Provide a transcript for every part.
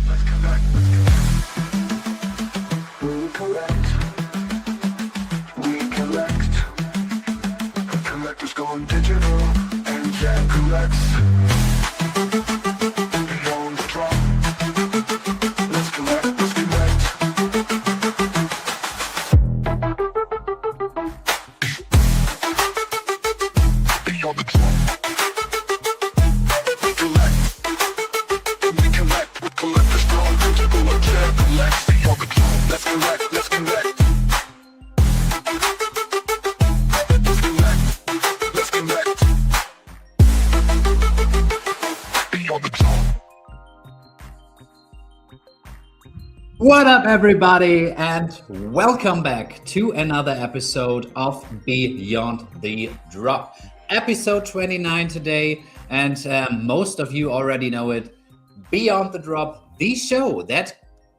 Let's collect. We collect. We collect. Collectors going digital, and Jack collects. Beyond the drop. Let's collect. Let's collect. Beyond the drop. We collect. We collect. We collectors going digital, and Jack collects. Beyond the drop. Let's collect. Let's collect. Let's connect. Beyond the drop. What up, everybody, and welcome back to another episode of Beyond the Drop. Episode 29 today, and most of you already know it. Beyond the Drop, the show that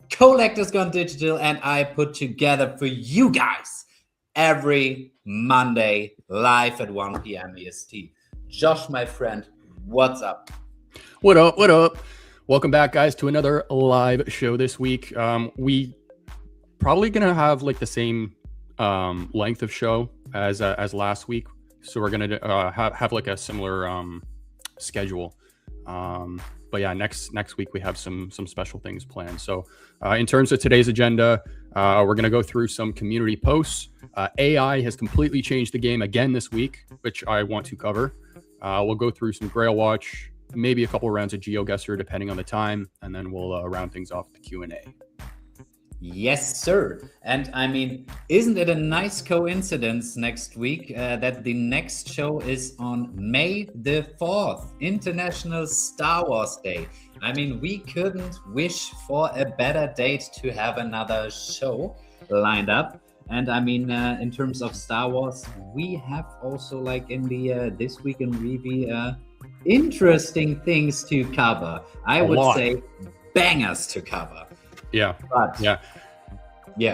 Collectors Gone Digital and I put together for you guys every Monday live at 1 p.m. EST. Josh, my friend, what's up? What up? What up? Welcome back, guys, to another live show this week. We probably gonna have like the same length of show as last week, so we're gonna have like a similar schedule. But yeah, next week we have some special things planned. So in terms of today's agenda, we're gonna go through some community posts. AI has completely changed the game again this week, which I want to cover. We'll go through some Grail Watch, maybe a couple rounds of GeoGuessr depending on the time, and then we'll round things off with the Q&A. Yes, sir. And I mean, isn't it a nice coincidence next week that the next show is on May the 4th, International Star Wars Day? I mean, we couldn't wish for a better date to have another show lined up. And I mean, in terms of Star Wars, we have also like in the This Week in VeVe, interesting things to cover. I would say bangers to cover. Yeah. But yeah.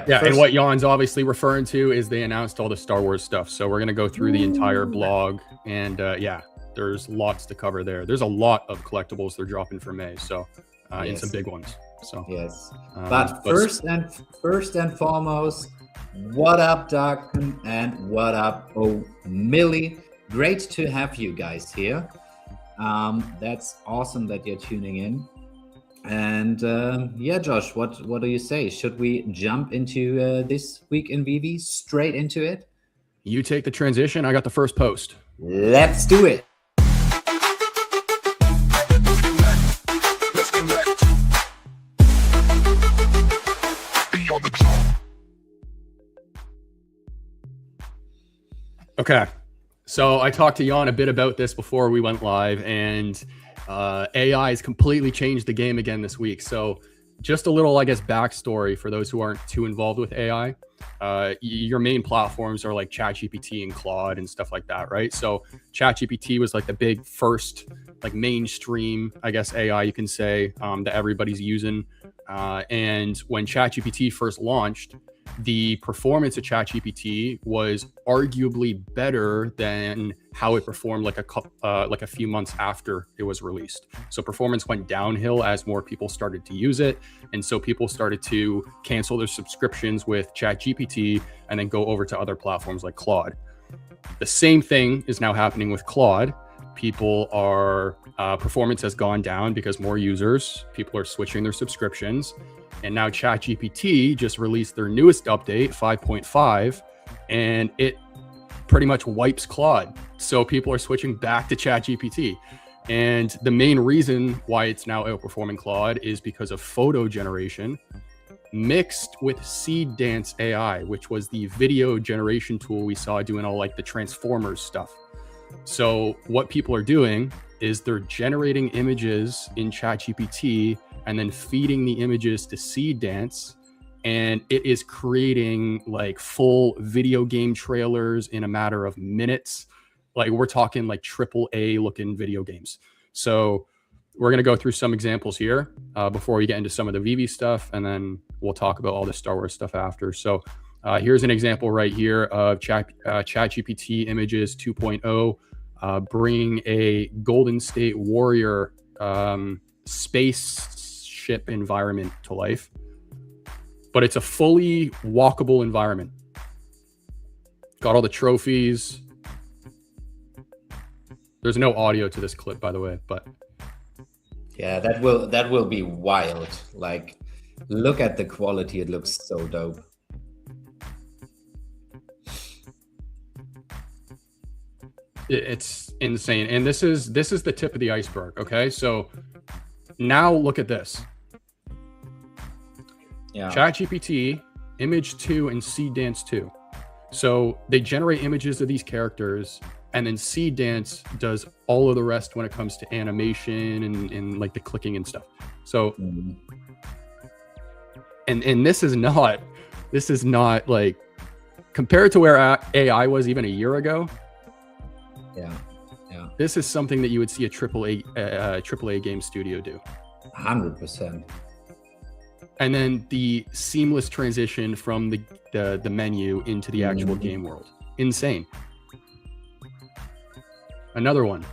First, And what Jan's obviously referring to is they announced all the Star Wars stuff. So we're going to go through the entire blog, and yeah, there's lots to cover there. There's a lot of collectibles they're dropping for May. So and some big ones. So yes. But first and foremost, what up, Darken, and what up, OMI? Great to have you guys here. That's awesome that you're tuning in. And yeah, Josh, what do you say? Should we jump into This Week in VeVe, straight into it? You take the transition. I got the first post. Let's do it. Let's connect. Beyond the drop. Okay. So I talked to Jan a bit about this before we went live, and AI has completely changed the game again this week. So just a little, I guess, backstory for those who aren't too involved with AI. Your main platforms are like ChatGPT and Claude and stuff like that, right? So ChatGPT was like the big first, like mainstream, I guess, AI you can say that everybody's using. And when ChatGPT first launched, the performance of ChatGPT was arguably better than how it performed like a few months after it was released. So performance went downhill as more people started to use it, and so people started to cancel their subscriptions with ChatGPT and then go over to other platforms like Claude. The same thing is now happening with Claude. People are performance has gone down because more users, people are switching their subscriptions. And now ChatGPT just released their newest update, 5.5, and it pretty much wipes Claude. So people are switching back to ChatGPT. And the main reason why it's now outperforming Claude is because of photo generation mixed with Seed Dance AI, which was the video generation tool we saw doing all like the Transformers stuff. So what people are doing is they're generating images in ChatGPT and then feeding the images to Seed Dance, and it is creating like full video game trailers in a matter of minutes. Like we're talking like AAA looking video games. So we're going to go through some examples here before we get into some of the VeVe stuff, and then we'll talk about all the Star Wars stuff after. So here's an example right here of ChatGPT Images 2.0 bringing a Golden State Warrior space ship environment to life, but it's a fully walkable environment. Got all the trophies. There's no audio to this clip, by the way, but Yeah, that will be wild. Like, look at the quality. It looks so dope. it's insane. And this is the tip of the iceberg. Okay, so now look at this. Yeah. ChatGPT, Image 2, and Seed Dance 2. So they generate images of these characters, and then Seed Dance does all of the rest when it comes to animation and like the clicking and stuff. So, and this is not like, compared to where AI was even a year ago. Yeah. This is something that you would see a AAA game studio do. 100%. And then the seamless transition from the menu into the actual game world. Insane. Another one.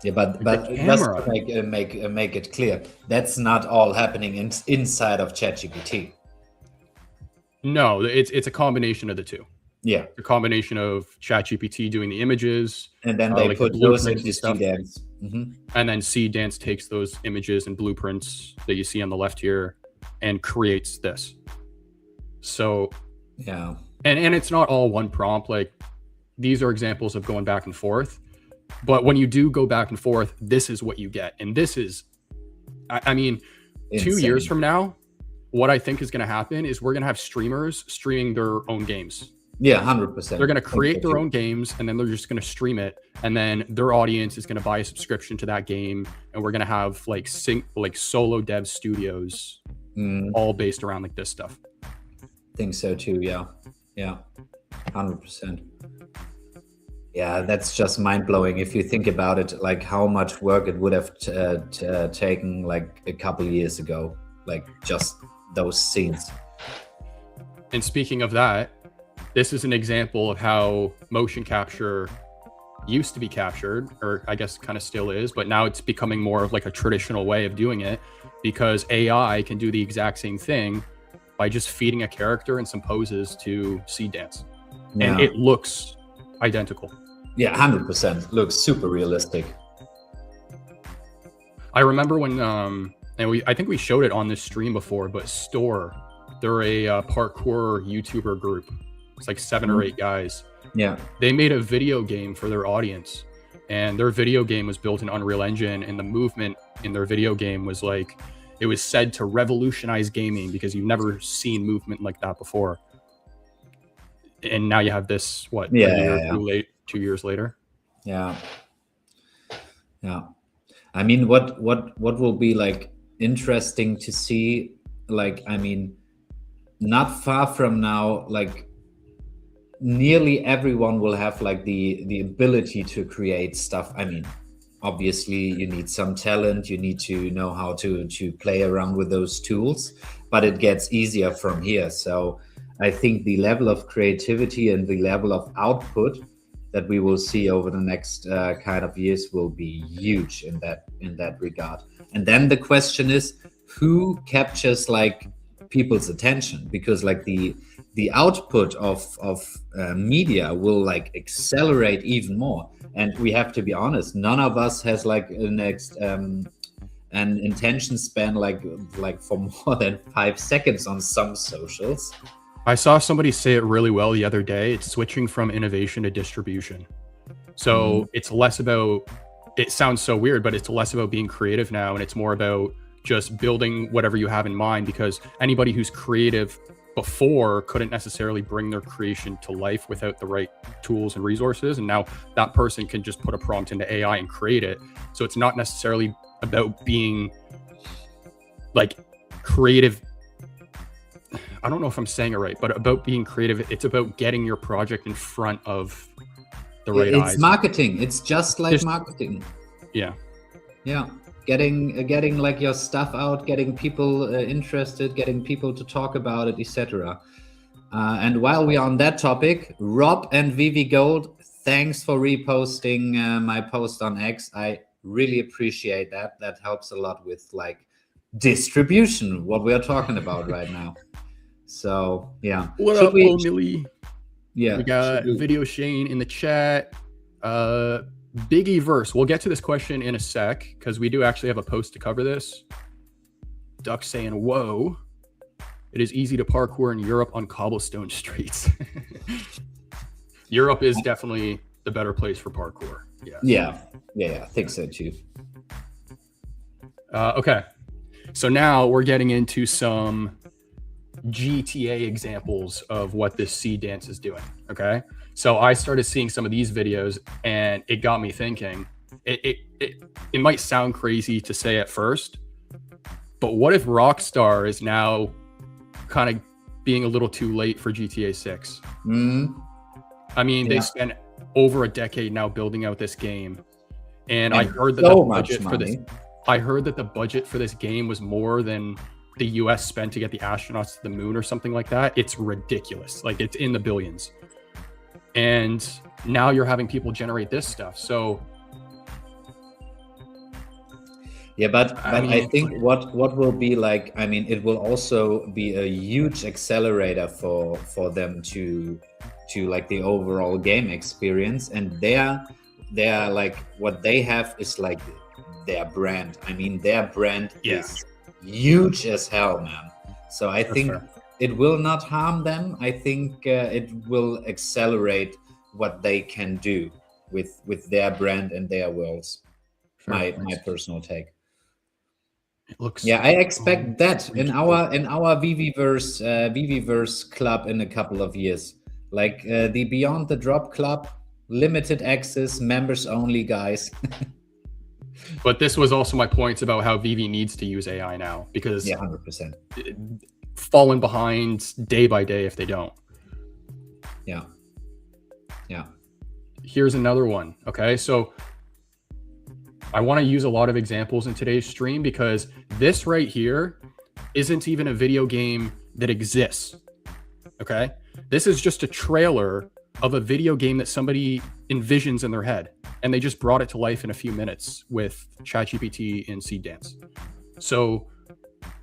Yeah, but just to make it clear, that's not all happening inside of ChatGPT. No, it's a combination of the two. Yeah, A combination of ChatGPT doing the images, and then they like put the those blueprints into and stuff. Seed Dance. And then Seed Dance takes those images and blueprints that you see on the left here and creates this. So Yeah. and it's not all one prompt. Like, these are examples of going back and forth. But when you do go back and forth, this is what you get. And this is, I mean, Insane. 2 years from now, what I think is going to happen is we're going to have streamers streaming their own games. Yeah, 100%. They're going to create their own games, and then they're just going to stream it. And then their audience is going to buy a subscription to that game. And we're going to have like solo dev studios, all based around like this stuff. Think so too. Yeah. 100%. Yeah, that's just mind blowing if you think about it. Like, how much work it would have taken like a couple years ago, like just those scenes. And speaking of that, this is an example of how motion capture used to be captured, or I guess kind of still is, but now it's becoming more of like a traditional way of doing it, because AI can do the exact same thing by just feeding a character and some poses to Seed Dance. Yeah. And it looks identical. Yeah, 100%. Looks super realistic. I remember when, I think we showed it on this stream before, but Store, they're a parkour YouTuber group. It's like 7 or 8 guys. Yeah. They made a video game for their audience, and their video game was built in Unreal Engine, and the movement in their video game was like, it was said to revolutionize gaming because you've never seen movement like that before. And now you have this, what, 2 years later? Yeah. I mean, what will be like interesting to see, like, I mean, not far from now, like nearly everyone will have like the ability to create stuff. I mean, obviously you need some talent, you need to know how to play around with those tools, but it gets easier from here. So I think the level of creativity and the level of output that we will see over the next kind of years will be huge in that regard. And then the question is, who captures like people's attention? Because like the output of media will like accelerate even more. And we have to be honest, none of us has like an attention span like for more than 5 seconds on some socials. I saw somebody say it really well the other day. It's switching from innovation to distribution. So it's less about, it sounds so weird, but it's less about being creative now, and it's more about just building whatever you have in mind, because anybody who's creative before couldn't necessarily bring their creation to life without the right tools and resources. And now that person can just put a prompt into AI and create it. So it's not necessarily about being like creative. I don't know if I'm saying it right, but about being creative, it's about getting your project in front of the right eyes. It's marketing. It's just like marketing. Yeah. Getting like your stuff out, getting people interested, getting people to talk about it, etc. And while we're on that topic, Rob and VeVe Gold, thanks for reposting my post on X. I really appreciate that. That helps a lot with like distribution, what we are talking about right now. So yeah. What Should up, we? Millie? Yeah. We got Video Shane in the chat. Biggie Verse. We'll get to this question in a sec because we do actually have a post to cover this. Duck saying, "Whoa, it is easy to parkour in Europe on cobblestone streets." Europe is definitely the better place for parkour. Yeah. I think so too. Okay, so now we're getting into some GTA examples of what this seed dance is doing. Okay, so I started seeing some of these videos and it got me thinking. It might sound crazy to say at first, but what if Rockstar is now kind of being a little too late for GTA 6? I mean, they spent over a decade now building out this game, and I heard that the budget for this. I heard that the budget for this game was more than the US spent to get the astronauts to the moon or something like that. It's ridiculous. Like, it's in the billions. And now you're having people generate this stuff. So yeah, but I think what will be like, I mean, it will also be a huge accelerator for them to like the overall game experience. And they're like, what they have is like their brand. I mean, their brand is huge as hell, man. So I think it will not harm them. I think it will accelerate what they can do with their brand and their worlds. My personal take. It looks I expect that in our VeVeverse club in a couple of years, like the Beyond the Drop club, limited access, members only, guys. But this was also my points about how VeVe needs to use AI now, because 100% falling behind day by day if they don't. Yeah. Here's another one. Okay, so I want to use a lot of examples in today's stream because this right here isn't even a video game that exists. Okay, this is just a trailer of a video game that somebody envisions in their head, and they just brought it to life in a few minutes with ChatGPT and Seed Dance. So,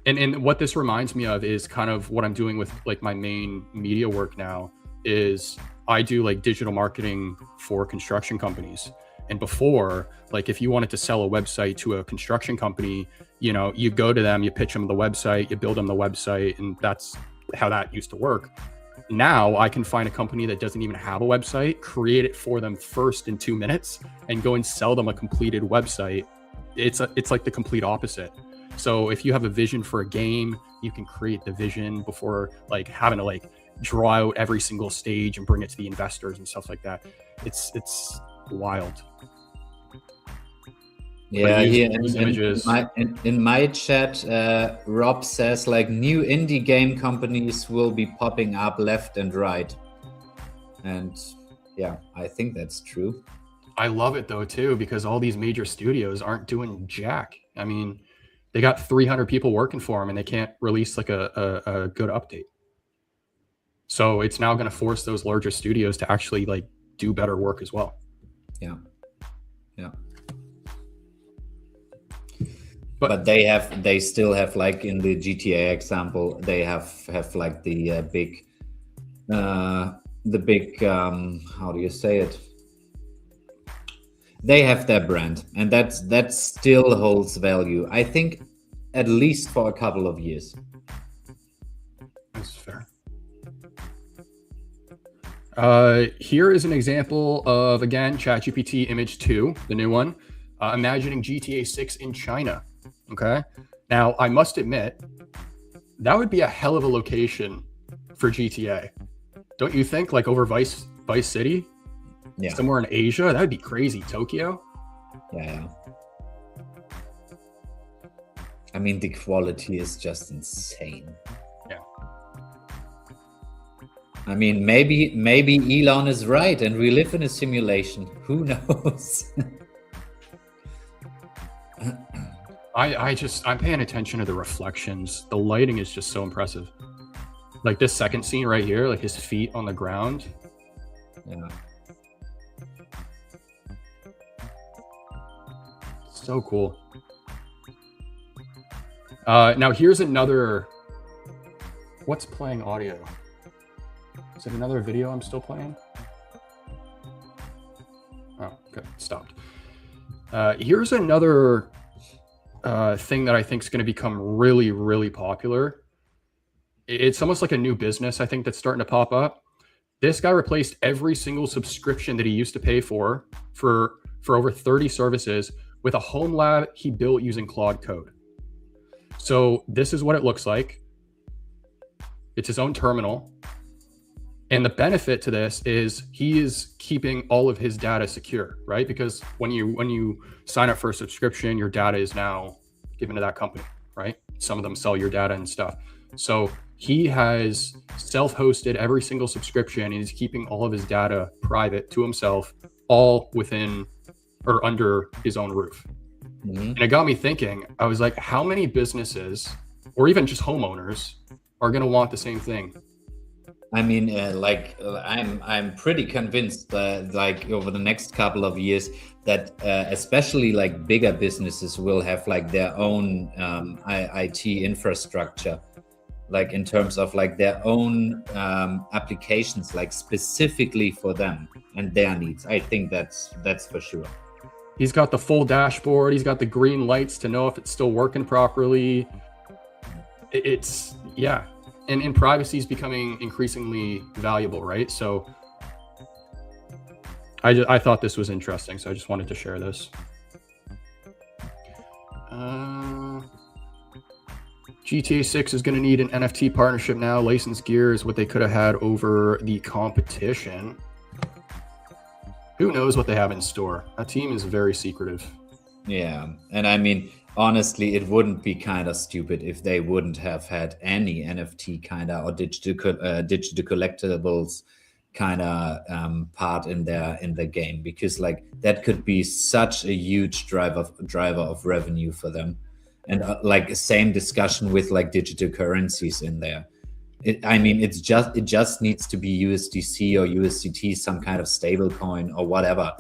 and what this reminds me of is kind of what I'm doing with like my main media work now is I do like digital marketing for construction companies. And before, like if you wanted to sell a website to a construction company, you know, you go to them, you pitch them the website, you build them the website, and that's how that used to work. Now I can find a company that doesn't even have a website, create it for them first in 2 minutes, and go and sell them a completed website. It's like the complete opposite. So if you have a vision for a game, you can create the vision before like having to like draw out every single stage and bring it to the investors and stuff like that. It's wild. Yeah, here in my chat, Rob says like new indie game companies will be popping up left and right. And yeah, I think that's true. I love it though too, because all these major studios aren't doing jack. I mean, they got 300 people working for them and they can't release like a good update. So it's now going to force those larger studios to actually like do better work as well. Yeah. But they still have, like in the GTA example, they have like the big how do you say it? They have their brand, and that still holds value. I think at least for a couple of years. That's fair. Here is an example of, again, ChatGPT Image 2, the new one, imagining GTA 6 in China. Okay. Now, I must admit, that would be a hell of a location for GTA. Don't you think? Like over Vice City? Yeah. Somewhere in Asia? That would be crazy. Tokyo? Yeah. I mean, the quality is just insane. Yeah. I mean, maybe Elon is right and we live in a simulation. Who knows? I'm paying attention to the reflections. The lighting is just so impressive. Like this second scene right here, like his feet on the ground. Yeah. So cool. Now here's another. What's playing audio? Is it another video I'm still playing? Oh, okay, stopped. Here's another thing that I think is going to become really, really popular. It's almost like a new business, I think, that's starting to pop up. This guy replaced every single subscription that he used to pay for over 30 services with a home lab he built using Claude Code. So this is what it looks like. It's his own terminal. And the benefit to this is he is keeping all of his data secure, right? Because when you sign up for a subscription, your data is now given to that company, right? Some of them sell your data and stuff. So he has self-hosted every single subscription and he's keeping all of his data private to himself, all within or under his own roof. And it got me thinking, I was like, how many businesses or even just homeowners are going to want the same thing? I mean, I'm pretty convinced that like over the next couple of years that especially like bigger businesses will have like their own IT infrastructure, like in terms of like their own applications, like specifically for them and their needs. I think that's for sure. He's got the full dashboard. He's got the green lights to know if it's still working properly. It's, yeah. And privacy is becoming increasingly valuable, right? So I thought this was interesting, so I just wanted to share this. GTA 6 is going to need an NFT partnership now. Licensed gear is what they could have had over the competition. Who knows what they have in store? That team is very secretive. Yeah, and I mean, honestly, it wouldn't be kind of stupid if they wouldn't have had any NFT kind of or digital collectibles kind of part in the game, because like that could be such a huge driver of revenue for them. And like same discussion with like digital currencies in there. I mean, it just needs to be USDC or USDT, some kind of stable coin or whatever,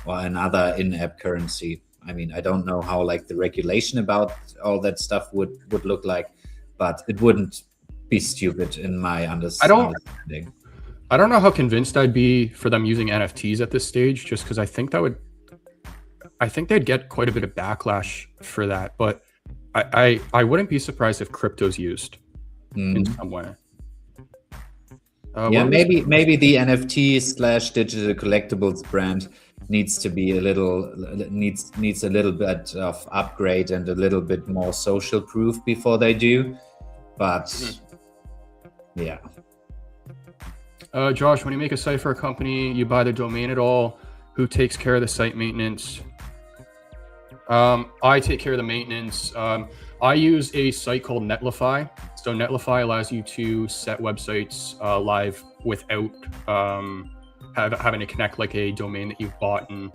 or another in-app currency. I mean, I don't know how like the regulation about all that stuff would look like, but it wouldn't be stupid in my understanding. I don't know how convinced I'd be for them using NFTs at this stage, just because I think they'd get quite a bit of backlash for that. But I wouldn't be surprised if crypto's used in some way. Yeah, maybe the NFT / digital collectibles brand needs to be needs a little bit of upgrade and a little bit more social proof before they do. But yeah. Josh, when you make a site for a company, you buy the domain at all? Who takes care of the site maintenance? I take care of the maintenance. I use a site called Netlify. So Netlify allows you to set websites live without having to connect like a domain that you've bought and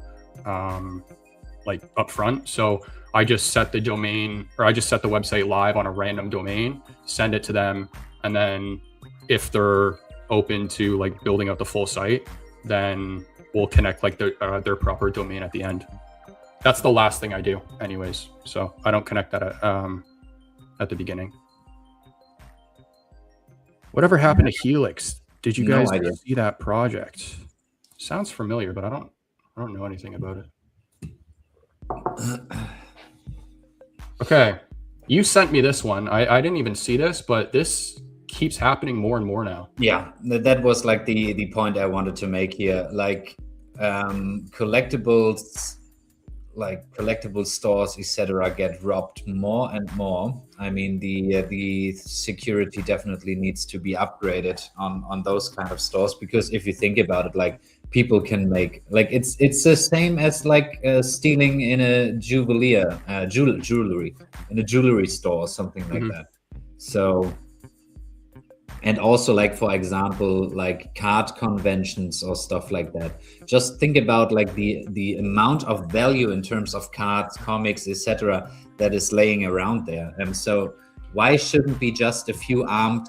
like upfront. So I just set the domain, or I just set the website live on a random domain, send it to them, and then if they're open to like building out the full site, then we'll connect like their proper domain at the end. That's the last thing I do anyways. So I don't connect that at the beginning. Whatever happened to Helix? Did you guys see that project? Sounds familiar, but I don't know anything about it. Okay. You sent me this one. I didn't even see this, but this keeps happening more and more now. Yeah, that was like the point I wanted to make here. Like collectibles, like collectible stores, etc., get robbed more and more. I mean, the security definitely needs to be upgraded on those kind of stores, because if you think about it, like people can make like it's the same as like stealing in a jewelry in a jewelry store or something like that. So. And also, like, for example, like card conventions or stuff like that. Just think about like the amount of value in terms of cards, comics, etc., that is laying around there. And so why shouldn't be just a few armed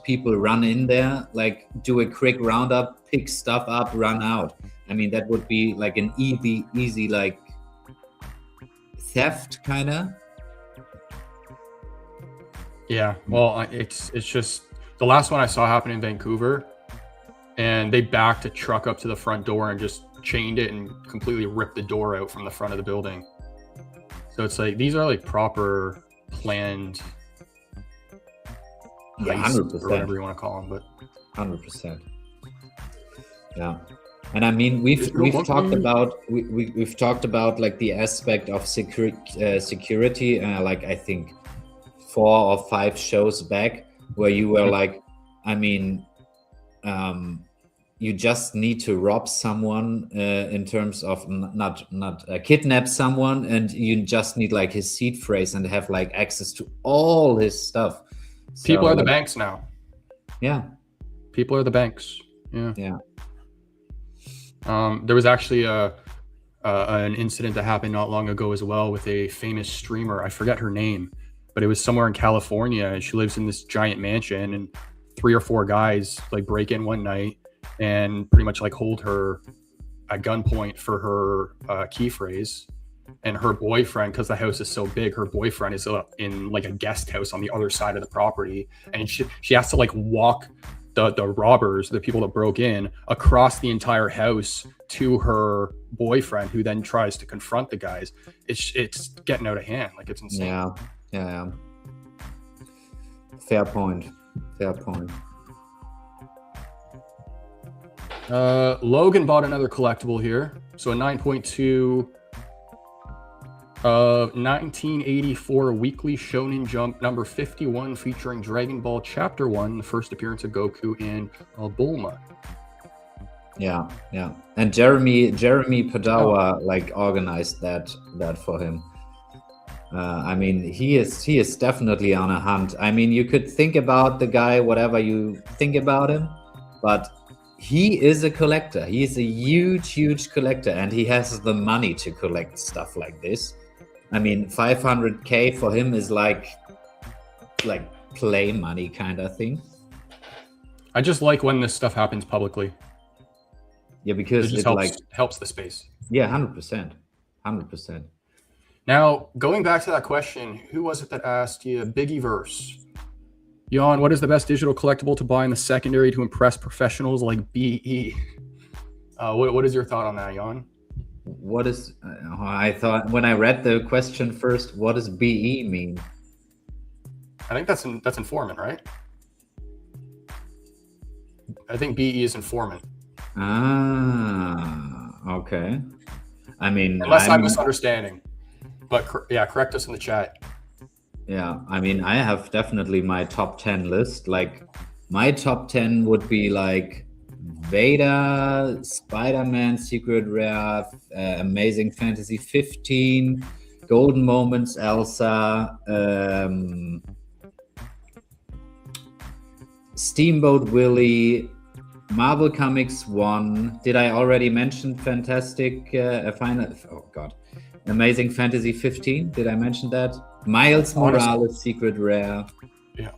people run in there, like do a quick roundup, pick stuff up, run out? I mean, that would be like an easy like theft, kind of. Yeah, well, it's just the last one I saw happen in Vancouver, and they backed a truck up to the front door and just chained it and completely ripped the door out from the front of the building. So it's like these are like proper planned Yeah, heists, 100%. or whatever you want to call them. But 100%. Yeah. And I mean, we've talked about we've talked about like the aspect of security, like I think 4 or 5 shows back, where you were like, I mean, you just need to rob someone in terms of not kidnap someone, and you just need like his seed phrase and have like access to all his stuff. people So, are the like, banks now. Yeah. People are the banks. Yeah. Yeah. There was actually an incident that happened not long ago as well with a famous streamer. I forget her name, but it was somewhere in California, and she lives in this giant mansion, and 3 or 4 guys like break in one night and pretty much like hold her at gunpoint for her key phrase. And her boyfriend, because the house is so big, her boyfriend is in like a guest house on the other side of the property, and she has to like walk the robbers, the people that broke in, across the entire house to her boyfriend, who then tries to confront the guys. It's getting out of hand. Like, it's insane. Yeah. Fair point. Logan bought another collectible here. So a 9.2 1984 Weekly Shonen Jump number 51 featuring Dragon Ball Chapter 1, the first appearance of Goku and Bulma. Yeah. And Jeremy Padawa like organized that for him. I mean, he is definitely on a hunt. I mean, you could think about the guy whatever you think about him, but he is a collector. He is a huge collector, and he has the money to collect stuff like this. I mean, 500K for him is like play money kind of thing. I just like when this stuff happens publicly. Yeah, because it helps the space. Yeah, 100%. Now, going back to that question, who was it that asked you? Biggieverse. Jan, what is the best digital collectible to buy in the secondary to impress professionals like BE? What is your thought on that, Jan? What is? I thought when I read the question first, what does BE mean? I think that's informant, right? I think BE is informant. Ah, okay. I mean, unless I'm misunderstanding, but yeah, correct us in the chat. Yeah, I mean, I have definitely my top 10 list. Like, my top 10 would be like Vader, Spider-Man, Secret Rare, Amazing Fantasy 15, Golden Moments, Elsa, Steamboat Willie, Marvel Comics 1. Did I already mention Fantastic Amazing Fantasy 15? Did I mention that? Miles Morales, Secret Rare. Yeah.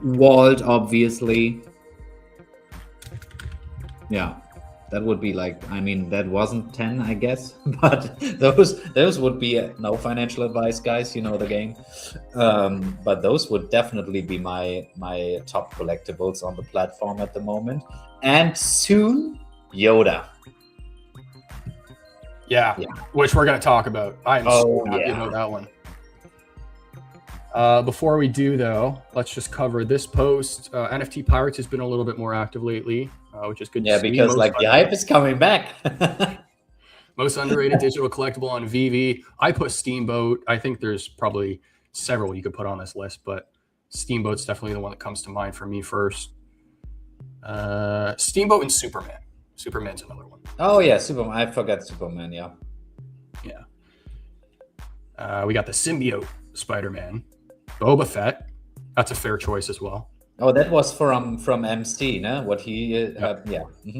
Walt, obviously. Yeah, that would be like, I mean, that wasn't 10, I guess, but those would be no financial advice, guys. You know the game. But those would definitely be my top collectibles on the platform at the moment, and soon Yoda. Yeah, which we're going to talk about. I'm so happy about that one. Before we do, though, let's just cover this post. NFT Pirates has been a little bit more active lately, which is good to see. Yeah, because like the hype is coming back. Most underrated digital collectible on VeVe. I put Steamboat. I think there's probably several you could put on this list, but Steamboat's definitely the one that comes to mind for me first. Steamboat and Superman. Superman's another one. Oh yeah, Superman. I forgot Superman. Yeah. We got the symbiote Spider-Man, Boba Fett. That's a fair choice as well. Oh, that was from MC, no? What he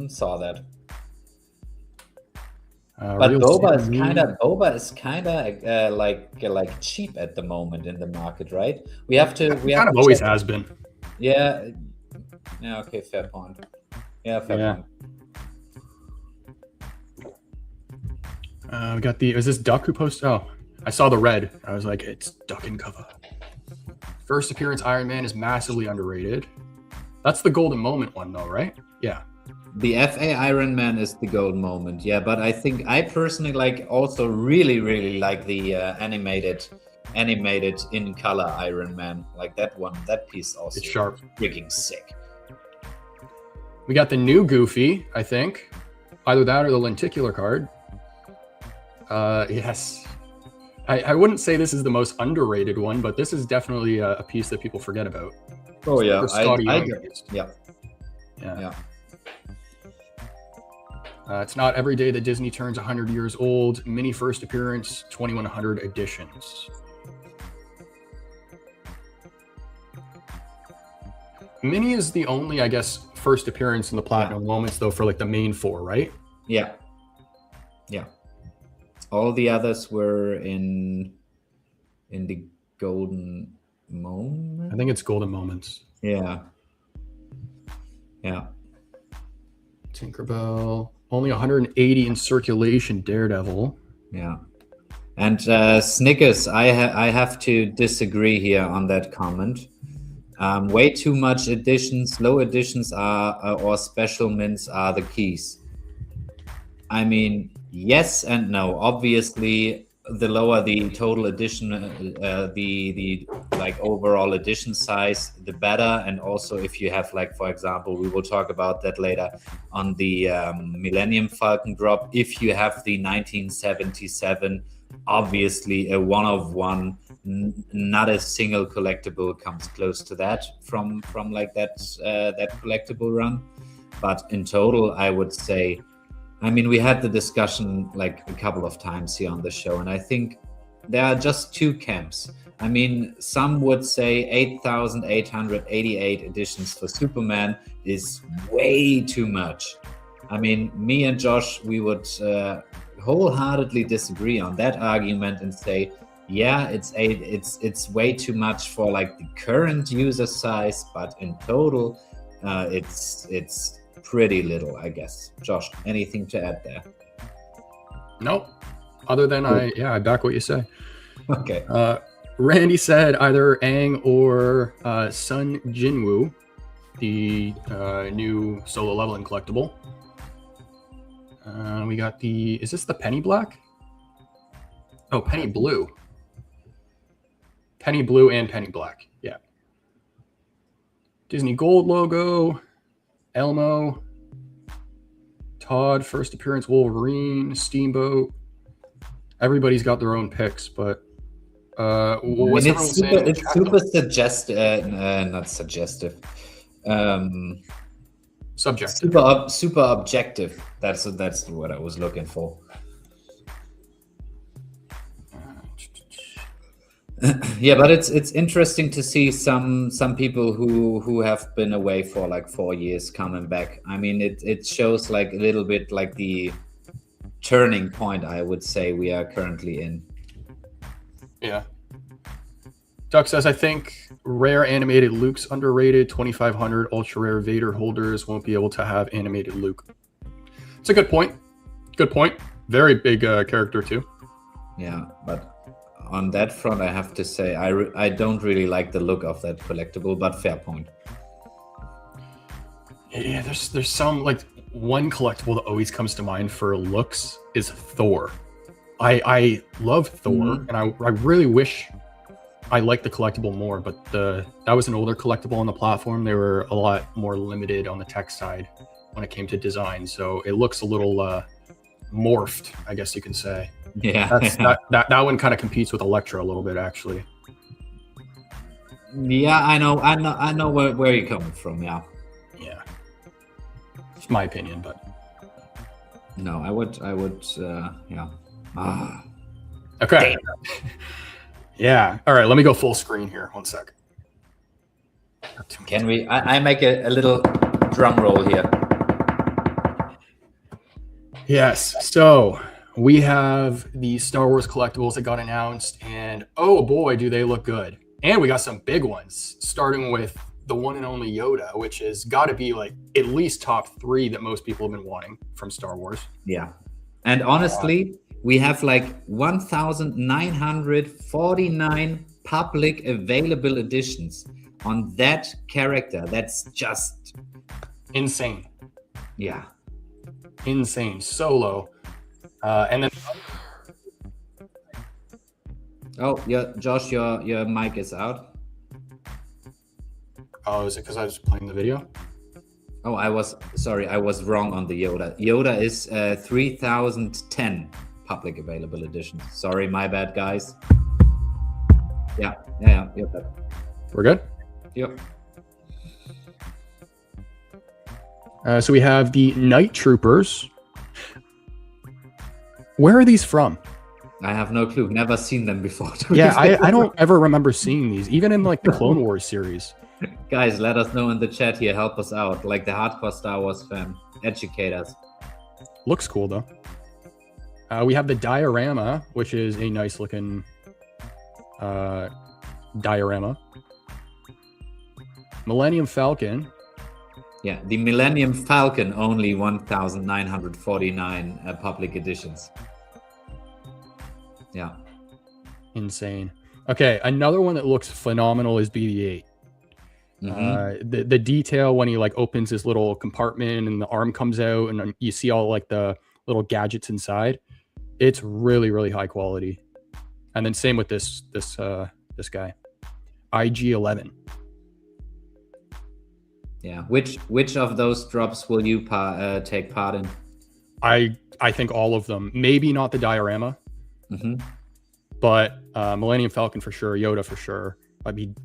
saw that. But Boba is kind of like cheap at the moment in the market, right? We have to. Kind of always has been. Yeah. Yeah. Okay. Fair point. Yeah. Fair point. We got the, is this Duck who posted? Oh, I saw the red. I was like, it's Duck in cover. First appearance Iron Man is massively underrated. That's the golden moment one though, right? Yeah. The FA Iron Man is the gold moment, yeah. But I think I personally like also really like the animated in color Iron Man. Like that one, that piece also. It's sharp. Freaking sick. We got the new Goofy, I think. Either that or the lenticular card. Yes. I wouldn't say this is the most underrated one, but this is definitely a piece that people forget about. Oh yeah, yeah. It's not every day that Disney turns 100 years old. Mini first appearance, 2100 editions. Mini is the only, I guess, first appearance in the Platinum Moments, though, for like the main four, right? Yeah. All the others were in the Golden Moment. I think it's Golden Moments. Yeah. Tinkerbell, only 180 in circulation. Daredevil. Yeah. And Snickers, I have to disagree here on that comment. Way too much editions, low editions or special mints are the keys. I mean, yes and no. Obviously, the lower the total edition, the like overall edition size, the better. And also, if you have, like, for example, we will talk about that later on the Millennium Falcon drop. If you have the 1977, obviously a one of one, not a single collectible comes close to that from like that collectible run. But in total, I would say, I mean, we had the discussion like a couple of times here on the show, and I think there are just two camps. I mean, some would say 8,888 editions for Superman is way too much. I mean, me and Josh, we would wholeheartedly disagree on that argument and say, yeah, it's way too much for like the current user size, but in total, it's pretty little, I guess. Josh, anything to add there? Nope. Other than I back what you say. Okay. Randy said either Aang or Sun Jinwoo, the new solo leveling collectible. We got the, is this the Penny Black? Oh, Penny Blue. Penny Blue and Penny Black. Yeah. Disney Gold logo. Elmo. Todd, first appearance Wolverine. Steamboat. Everybody's got their own picks, but what's it's super suggestive, not suggestive. Subjective. Super objective. That's what I was looking for. Yeah, but it's interesting to see some people who have been away for like 4 years coming back. I mean, it shows like a little bit like the turning point, I would say, we are currently in. Yeah. Duck says, I think rare animated Luke's underrated. 2,500 ultra rare Vader holders won't be able to have animated Luke. It's a good point. Good point. Very big character too. Yeah, but on that front, I have to say I don't really like the look of that collectible, but fair point. Yeah, there's some, like, one collectible that always comes to mind for looks is Thor. I love Thor, and I really wish I liked the collectible more, but that was an older collectible on the platform. They were a lot more limited on the tech side when it came to design, so it looks a little morphed, I guess you can say. Yeah, that one kind of competes with Elektra a little bit, actually. Yeah, I know where you're coming from. Yeah, it's my opinion, but no, I would, yeah. Okay. Yeah. All right. Let me go full screen here. 1 sec. Can we? I make a little drum roll here. Yes. So we have the Star Wars collectibles that got announced, and oh boy, do they look good. And we got some big ones, starting with the one and only Yoda, which has got to be like at least top 3 that most people have been wanting from Star Wars. Yeah. And honestly, we have like 1,949 public available editions on that character. That's just insane. yeah. Insane. Solo. And then Oh, yeah, Josh, your mic is out. oh, is it because I was playing the video? Oh, I was wrong on the Yoda. Yoda is 3,010 public available editions. Sorry, my bad, guys. Yeah, you're better. We're good? Yep. So we have the Night Troopers. Where are these from? I have no clue. Never seen them before. Yeah, I don't ever remember seeing these, even in like the Clone Wars series. Guys, let us know in the chat here. Help us out. Like the hardcore Star Wars fan. Educate us. Looks cool though. We have the diorama, which is a nice looking diorama. Millennium Falcon. Yeah, the Millennium Falcon, only 1,949 public editions. Yeah. Insane. Okay, another one that looks phenomenal is BB-8. The detail when he like opens his little compartment and the arm comes out and you see all like the little gadgets inside. It's really, really high quality. And then same with this guy, IG-11. Yeah. Which of those drops will you take part in? I think all of them. Maybe not the diorama, but Millennium Falcon for sure, Yoda for sure. I mean,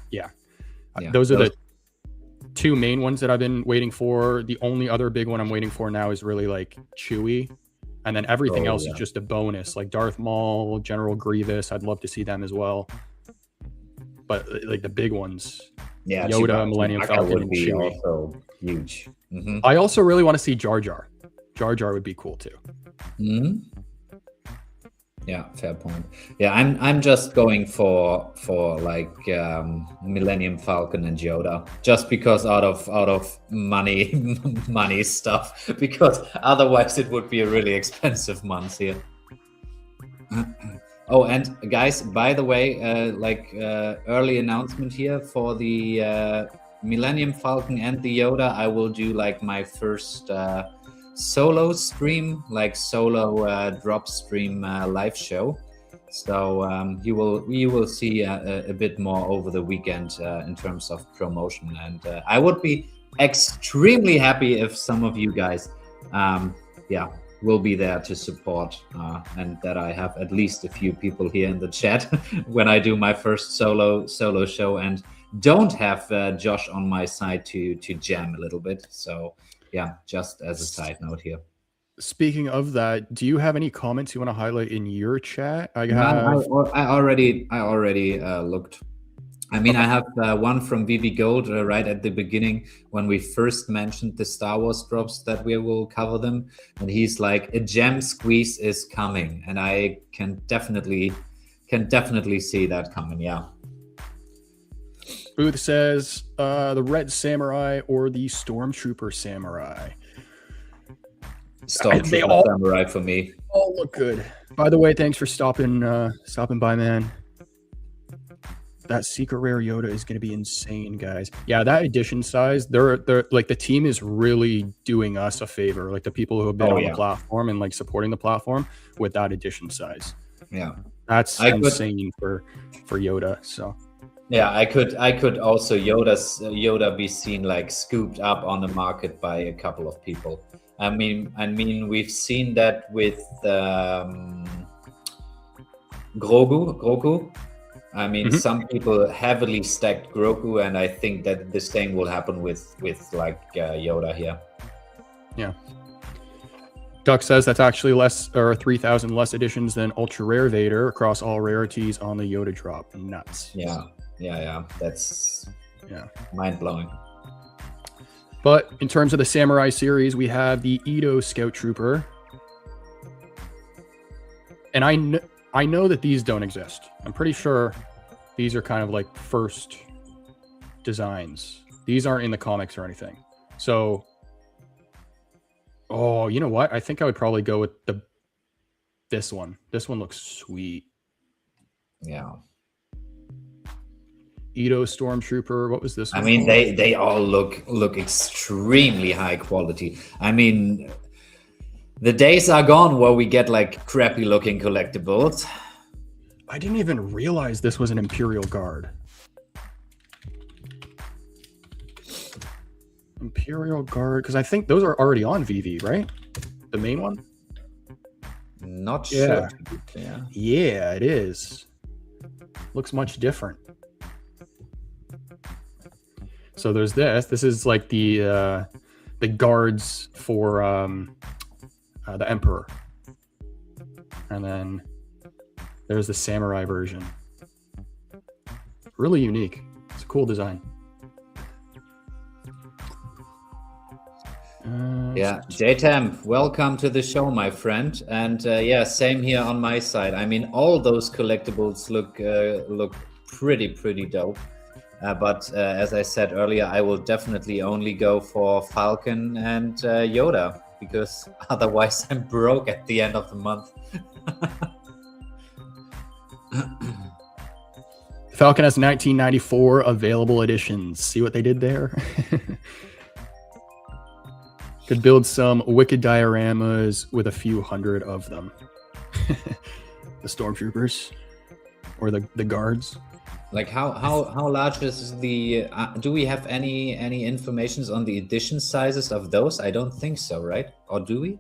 yeah. Those are the two main ones that I've been waiting for. The only other big one I'm waiting for now is really like Chewie, and then everything else is just a bonus, like Darth Maul, General Grievous. I'd love to see them as well, but like the big ones, Yoda, Millennium Falcon, would be Chewie. Also huge. I also really want to see Jar Jar. Jar Jar would be cool too. Yeah, fair point. Yeah, I'm just going for like Millennium Falcon and Yoda, just because out of money stuff, because otherwise it would be a really expensive month here. Oh, and guys, by the way, early announcement here for the Millennium Falcon and the Yoda, I will do like my first solo stream, like solo drop stream live show. So you will see a bit more over the weekend in terms of promotion, and I would be extremely happy if some of you guys will be there to support, and that I have at least a few people here in the chat when I do my first solo show and don't have Josh on my side to jam a little bit. So yeah, just as a side note here. Speaking of that, do you have any comments you want to highlight in your chat? I already looked. I mean, I have one from VeVe Gold right at the beginning when we first mentioned the Star Wars drops that we will cover them, and he's like, a gem squeeze is coming, and I can definitely see that coming. Yeah. Booth says the Red Samurai or the Stormtrooper Samurai. Stormtrooper Samurai for me. All look good. By the way, thanks for stopping by, man. That secret rare Yoda is going to be insane, guys. Yeah, that edition size, they're like, the team is really doing us a favor, like the people who have been on the platform and like supporting the platform with that edition size. Yeah, that's insane for Yoda. So yeah, I could also Yoda be seen like scooped up on the market by a couple of people. I mean we've seen that with Grogu. I mean, some people heavily stacked Grogu, and I think that the same will happen with like Yoda here. Yeah. Duck says that's actually less, or 3,000 less editions than Ultra Rare Vader across all rarities on the Yoda drop. Nuts. Yeah. That's mind blowing. But in terms of the Samurai series, we have the Edo Scout Trooper, and I know that these don't exist. I'm pretty sure these are kind of like first designs. These aren't in the comics or anything. So, oh, you know what? I think I would probably go with the this one. This one looks sweet. Yeah. Edo Stormtrooper. What was this one? I mean, called? they all look extremely high quality. I mean, the days are gone where we get like crappy looking collectibles. I didn't even realize this was an Imperial Guard. Imperial Guard, because I think those are already on VeVe, right? The main one? Not sure. Yeah. Yeah, it is. Looks much different. So there's this. This is like the guards for the Emperor. And then there's the samurai version. Really unique. It's a cool design. Yeah, JTamp, welcome to the show, my friend. And yeah, same here on my side. I mean, all those collectibles look pretty dope. But as I said earlier, I will definitely only go for Falcon and Yoda, because otherwise I'm broke at the end of the month. Falcon has 1994 available editions. See what they did there? Could build some wicked dioramas with a few hundred of them. The stormtroopers or the guards. Like how large is the? Do we have any informations on the edition sizes of those? I don't think so, right? Or do we?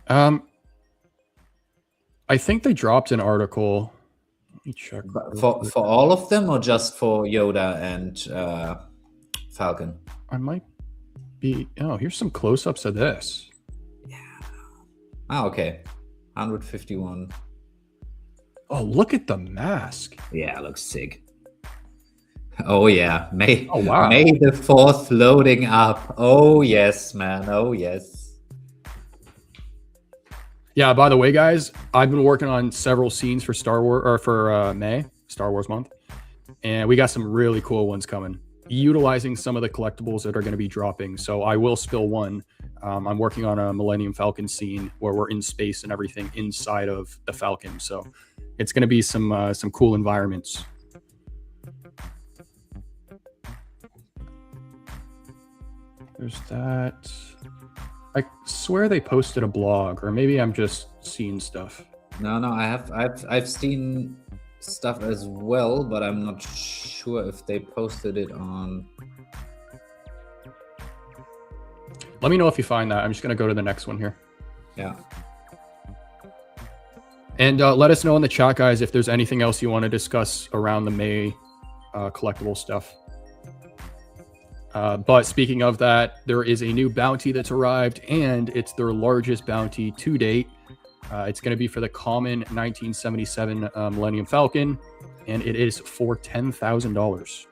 I think they dropped an article. Let me check. For all of them, or just for Yoda and Falcon? I might be. Oh, here's some close-ups of this. Yeah. Ah, okay. 151. Oh, look at the mask. Yeah, looks sick. Oh yeah, May. Oh wow. May the 4th loading up. Oh yes, man. Oh yes. Yeah. By the way, guys, I've been working on several scenes for Star Wars or for May, Star Wars month, and we got some really cool ones coming, utilizing some of the collectibles that are going to be dropping. So I will spill one. I'm working on a Millennium Falcon scene where we're in space and everything inside of the Falcon. So it's going to be some cool environments. There's that. I swear they posted a blog, or maybe I'm just seeing stuff. No, I've seen stuff as well, but I'm not sure if they posted it on. Let me know if you find that. I'm just gonna go to the next one here. Yeah. And let us know in the chat, guys, if there's anything else you want to discuss around the May collectible stuff. But speaking of that, there is a new bounty that's arrived, and it's their largest bounty to date. It's going to be for the common 1977 Millennium Falcon, and it is for $10,000.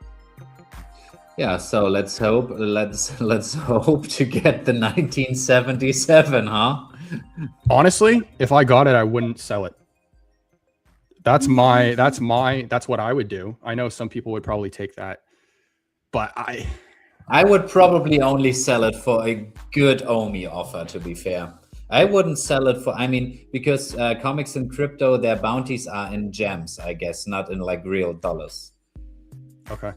Yeah, so let's hope to get the 1977, huh? Honestly, if I got it, I wouldn't sell it. That's what I would do. I know some people would probably take that, but I would probably only sell it for a good OMI offer, to be fair. I wouldn't sell it for, I mean, because comics and crypto, their bounties are in gems, I guess, not in like real dollars. Okay.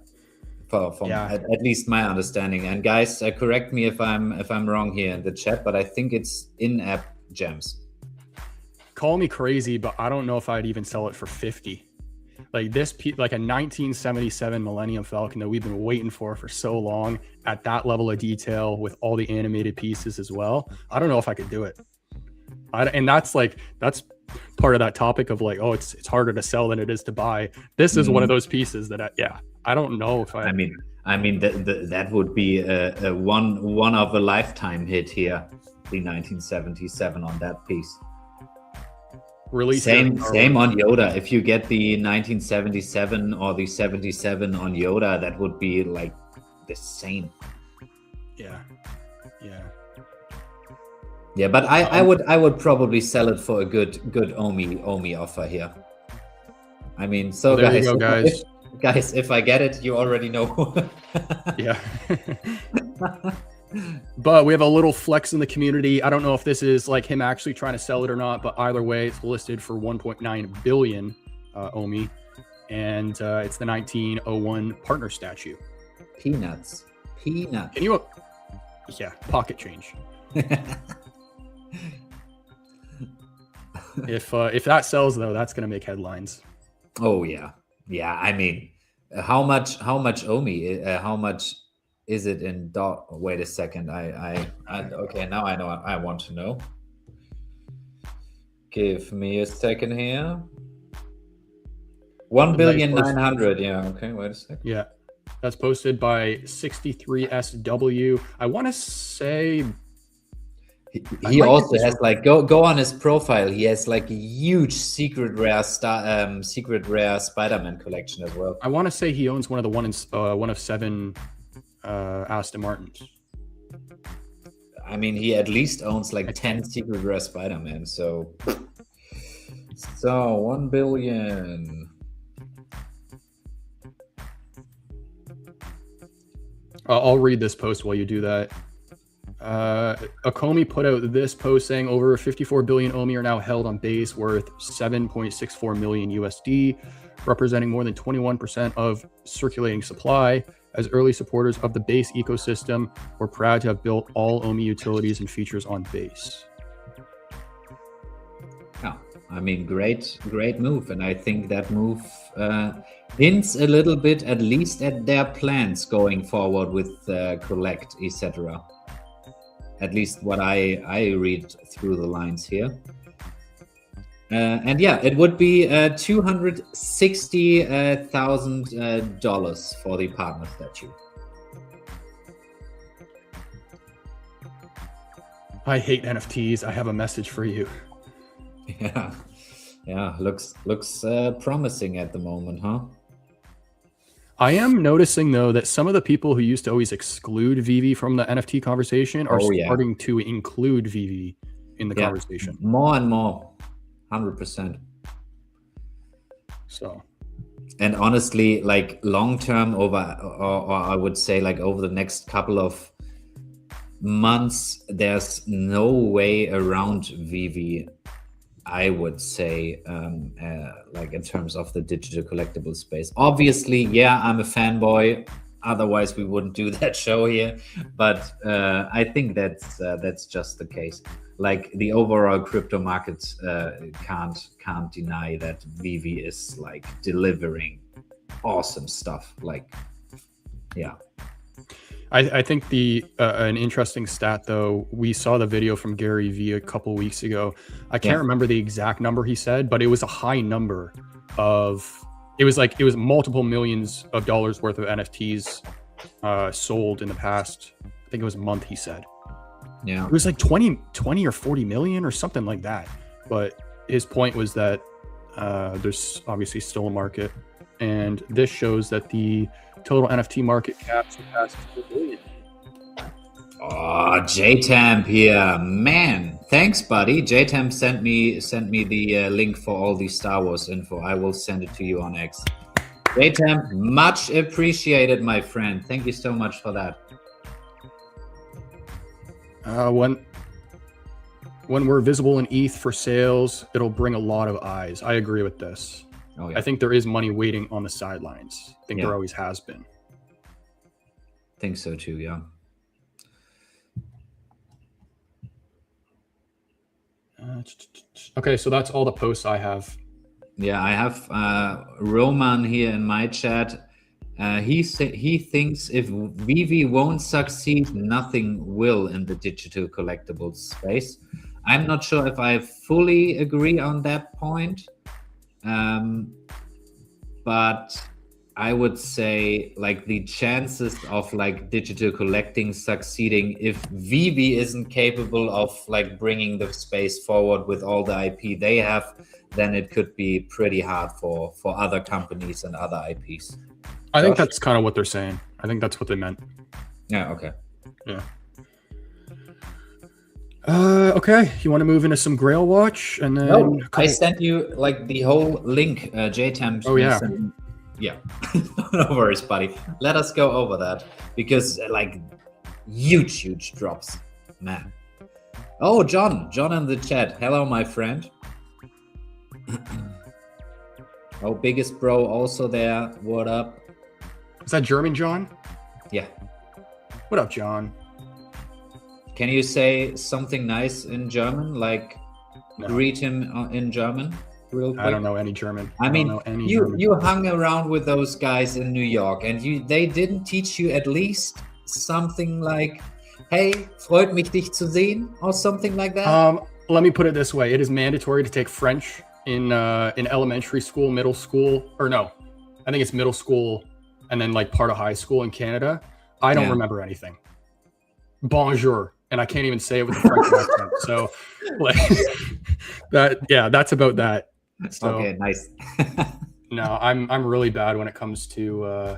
From at least my understanding. And guys, correct me if I'm wrong here in the chat, but I think it's in-app gems. Call me crazy, but I don't know if I'd even sell it for 50. Like this, like a 1977 Millennium Falcon that we've been waiting for so long, at that level of detail with all the animated pieces as well. I don't know if I could do it. And that's part of that topic of like, oh, it's harder to sell than it is to buy. This is one of those pieces that I don't know if I mean that would be a one of a lifetime hit here, the 1977 on that piece. Really same on Yoda. If you get the 1977 or the 77 on Yoda, that would be like the same. Yeah, but I would probably sell it for a good OMI offer here. I mean, so there you go, guys. Guys, if I get it, you already know. Yeah. But we have a little flex in the community. I don't know if this is like him actually trying to sell it or not, but either way, it's listed for 1.9 billion OMI, and it's the 1901 partner statue. Peanuts. Peanuts. Can you? Yeah, pocket change. If that sells though, that's gonna make headlines. Oh yeah, yeah. I mean, how much OMI? How much is it in dot? Wait a second. I okay. Now I know. I want to know. Give me a second here. 1,900,000,000. Yeah. Okay. Wait a second. Yeah, that's posted by 63SW. I want to say he also has like go on his profile. He has like a huge secret rare Spider-Man collection as well. I want to say he owns one of 7 Aston Martins. I mean, he at least owns like 10 secret rare Spider-Man. So 1 billion. I'll read this post while you do that. ECOMI put out this post saying over 54 billion OMI are now held on base worth 7.64 million USD, representing more than 21% of circulating supply. As early supporters of the base ecosystem, we're proud to have built all OMI utilities and features on base. Yeah, I mean, great move. And I think that move hints a little bit, at least at their plans going forward with collect, etc. At least what I read through the lines here. And yeah, it would be $260,000 for the partner statue. I hate NFTs. I have a message for you. Yeah, looks promising at the moment, huh? I am noticing though that some of the people who used to always exclude VeVe from the NFT conversation are starting to include VeVe in the conversation. More and more, 100%. So, and honestly, like long term or I would say like over the next couple of months, there's no way around VeVe. I would say, like in terms of the digital collectible space. Obviously, yeah, I'm a fanboy. Otherwise, we wouldn't do that show here. But I think that's just the case. Like the overall crypto markets can't deny that VeVe is like delivering awesome stuff. Like, yeah. I think an interesting stat though, we saw the video from Gary Vee a couple weeks ago. I can't remember the exact number he said, but it was a high number it was multiple millions of dollars worth of NFTs sold in the past, I think it was a month, he said. Yeah. It was like 20 or 40 million or something like that. But his point was that there's obviously still a market, and this shows that the total NFT market cap surpassed 2 billion. Oh, JTamp here, man! Thanks, buddy. JTamp sent me the link for all the Star Wars info. I will send it to you on X. JTamp, much appreciated, my friend. Thank you so much for that. When we're visible in ETH for sales, it'll bring a lot of eyes. I agree with this. Oh, yeah. I think there is money waiting on the sidelines. I think there always has been. Think so too, yeah. Okay, so that's all the posts I have. Yeah, I have Roman here in my chat. He thinks if VeVe won't succeed, nothing will in the digital collectibles space. I'm not sure if I fully agree on that point. But I would say like the chances of like digital collecting succeeding, if VeVe isn't capable of like bringing the space forward with all the IP they have, then it could be pretty hard for other companies and other IPs. I think that's kind of what they're saying. I think that's what they meant. Yeah, okay. Yeah. Okay, you want to move into some Grail Watch, and then I sent you like the whole link, JTamp. Oh yeah, yeah. No worries, buddy. Let us go over that, because like huge drops, man. Oh, John in the chat. Hello, my friend. Oh, biggest bro also there. What up? Is that German, John? Yeah. What up, John? Can you say something nice in German, like No. greet him in German, real quick? I don't know any German. I mean, don't know any you German. you hung around with those guys in New York, and they didn't teach you at least something like, "Hey, freut mich dich zu sehen," or something like that. Let me put it this way: it is mandatory to take French in elementary school, middle school, or no, I think it's middle school, and then like part of high school in Canada. I don't remember anything. Bonjour, and I can't even say it with a French accent. So, like that's about that. So, Okay, nice. no, I'm really bad when it comes to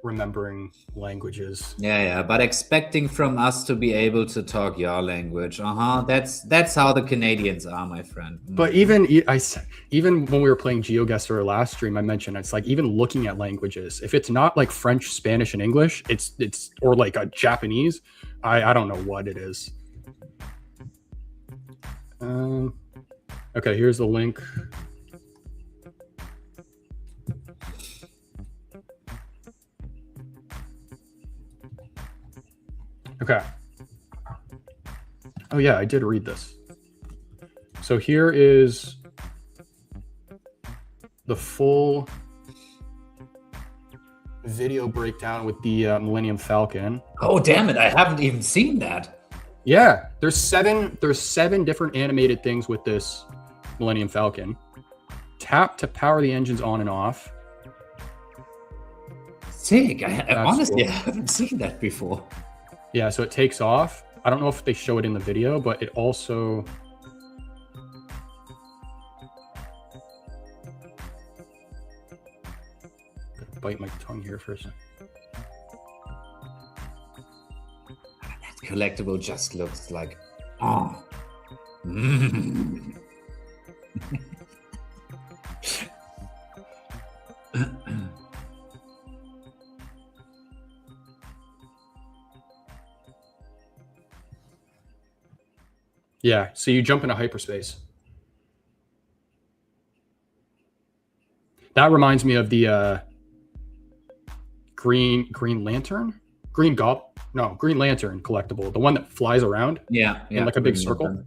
remembering languages. Yeah, but expecting from us to be able to talk your language, that's how the Canadians are, my friend. But even when we were playing GeoGuessr or last stream, I mentioned it's like even looking at languages. If it's not like French, Spanish, and English, it's or like a Japanese. I don't know what it is. Okay, here's the link. Okay. Oh yeah, I did read this. So here is the full video breakdown with the Millennium Falcon. Oh damn it! I haven't even seen that. Yeah, there's seven different animated things with this Millennium Falcon. Tap to power the engines on and off. Sick. I honestly cool. haven't seen that before. Yeah, so it takes off. I don't know if they show it in the video, but it also... Bite my tongue here for a second. That collectible just looks like... Oh. Mm. Yeah, so you jump into hyperspace. That reminds me of the Green Lantern collectible, the one that flies around. Yeah, in like a big circle.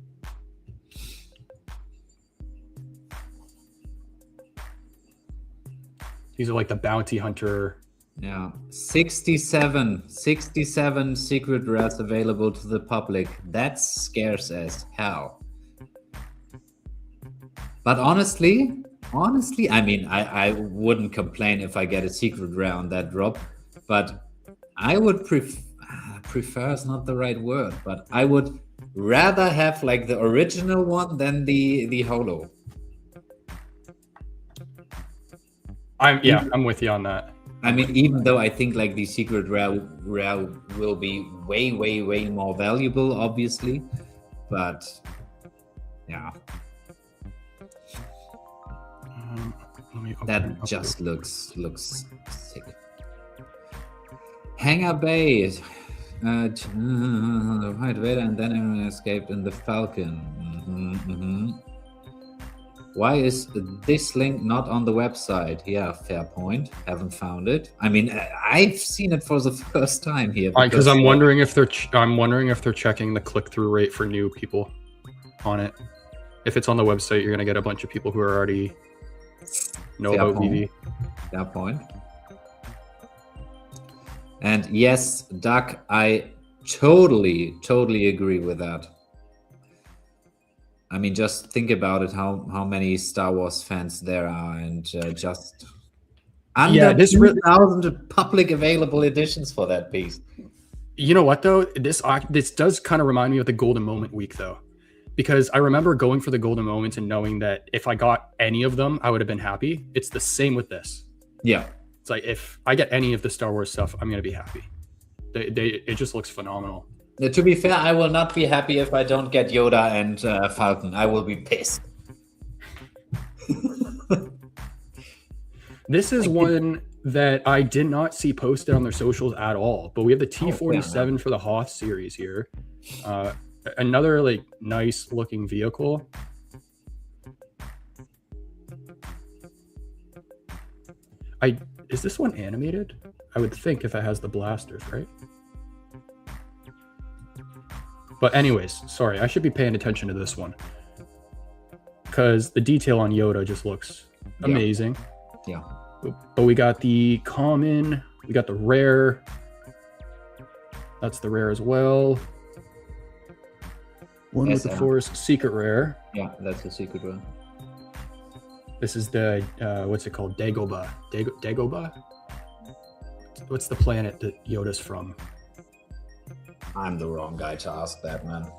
These are like the bounty hunter. Yeah, 67 secret rares available to the public. That's scarce as hell. But honestly, I mean, I wouldn't complain if I get a secret rare on that drop, but I would prefer is not the right word, but I would rather have like the original one than the holo. I'm with you on that. I mean, even though I think like the secret rare will be way more valuable, obviously, but yeah, that just looks sick. Hangar Bay, right, Vader, and then everyone escaped in the Falcon. Why is this link not on the website? Yeah, fair point. Haven't found it. I mean, I've seen it for the first time here. Because I'm wondering if they're checking the click-through rate for new people on it. If it's on the website, you're gonna get a bunch of people who are already know about VeVe. Fair point. And yes, Doug, I totally agree with that. I mean, just think about it, how many Star Wars fans there are, and just under 2,000 public available editions for that piece. You know what, though? This does kind of remind me of the Golden Moment week, though. Because I remember going for the Golden Moments and knowing that if I got any of them, I would have been happy. It's the same with this. Yeah. It's like, if I get any of the Star Wars stuff, I'm going to be happy. It just looks phenomenal. To be fair, I will not be happy if I don't get Yoda and Falcon. I will be pissed. This is one that I did not see posted on their socials at all. But we have the T47 for the Hoth series here. Another like nice looking vehicle. Is this one animated? I would think if it has the blasters, right? But anyways, sorry, I should be paying attention to this one because the detail on Yoda just looks amazing. Yeah. But we got the common, we got the rare. That's the rare as well. One with the Force secret rare. Yeah, that's the secret one. This is the what's it called? Dagobah. Dagobah? What's the planet that Yoda's from? I'm the wrong guy to ask that, man.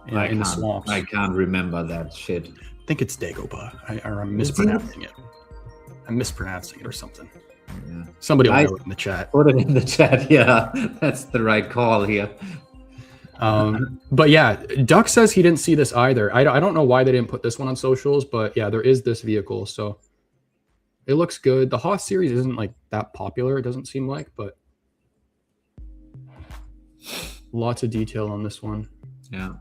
Yeah, in the swamps. I can't remember that shit. I think it's Dagobah. I'm mispronouncing it. I'm mispronouncing it or something. Yeah. Somebody will know it in the chat. Put it in the chat. Yeah, that's the right call here. But yeah, Duck says he didn't see this either. I don't know why they didn't put this one on socials, but yeah, there is this vehicle, so it looks good. The Hoth series isn't like that popular, it doesn't seem like, but lots of detail on this one. Yeah.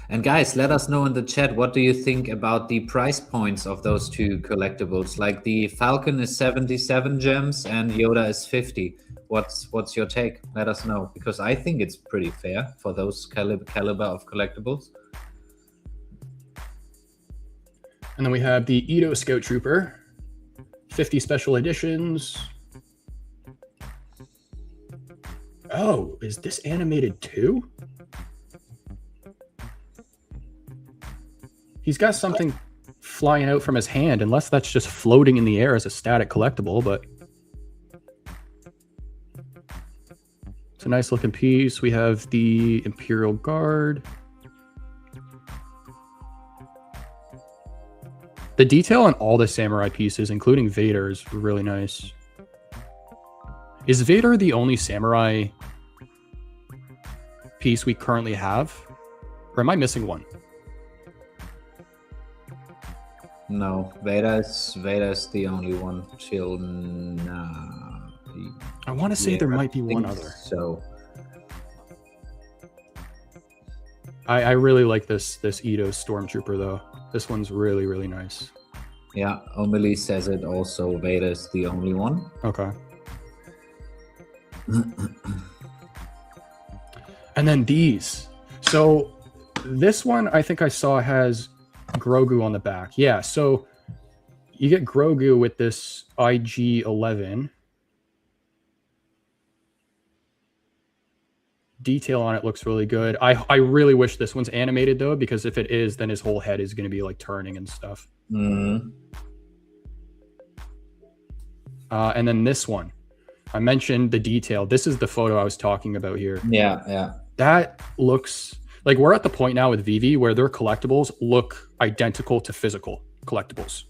And guys, let us know in the chat, what do you think about the price points of those two collectibles? Like the Falcon is 77 gems and Yoda is 50. What's your take? Let us know, because I think it's pretty fair for those caliber of collectibles. And then we have the Edo Scout Trooper, 50 special editions. Oh, is this animated too? He's got something flying out from his hand, unless that's just floating in the air as a static collectible, but it's a nice looking piece. We have the Imperial Guard. The detail on all the samurai pieces, including Vader, is really nice. Is Vader the only samurai piece we currently have? Or am I missing one? No, Vader's the only one till now. I want to say there might be one other. So I really like this Edo Stormtrooper though. This one's really, really nice. yeah, OMI says it also. Vader's the only one. Okay. And then these. So this one I think I saw has Grogu on the back. Yeah, so you get Grogu with this IG-11. Detail on it looks really good. I really wish this one's animated though, because if it is, then his whole head is going to be like turning and stuff. And then this one, I mentioned the detail. This is the photo I was talking about here. Yeah. That looks like we're at the point now with VeVe where their collectibles look identical to physical collectibles.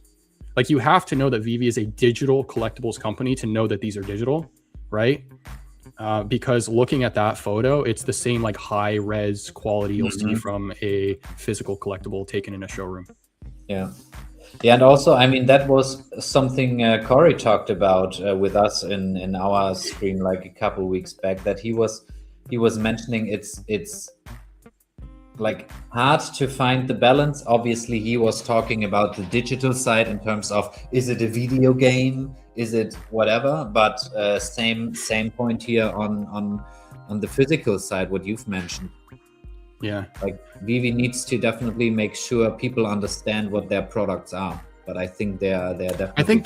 Like you have to know that VeVe is a digital collectibles company to know that these are digital, right? Because looking at that photo, it's the same like high res quality you'll see from a physical collectible taken in a showroom. Yeah, and also, I mean, that was something Corey talked about with us in our stream like a couple weeks back, that he was mentioning it's like hard to find the balance. Obviously, he was talking about the digital side in terms of, is it a video game? Is it whatever? But same point here on the physical side, what you've mentioned. Yeah, like VeVe needs to definitely make sure people understand what their products are. But I think they're definitely. I think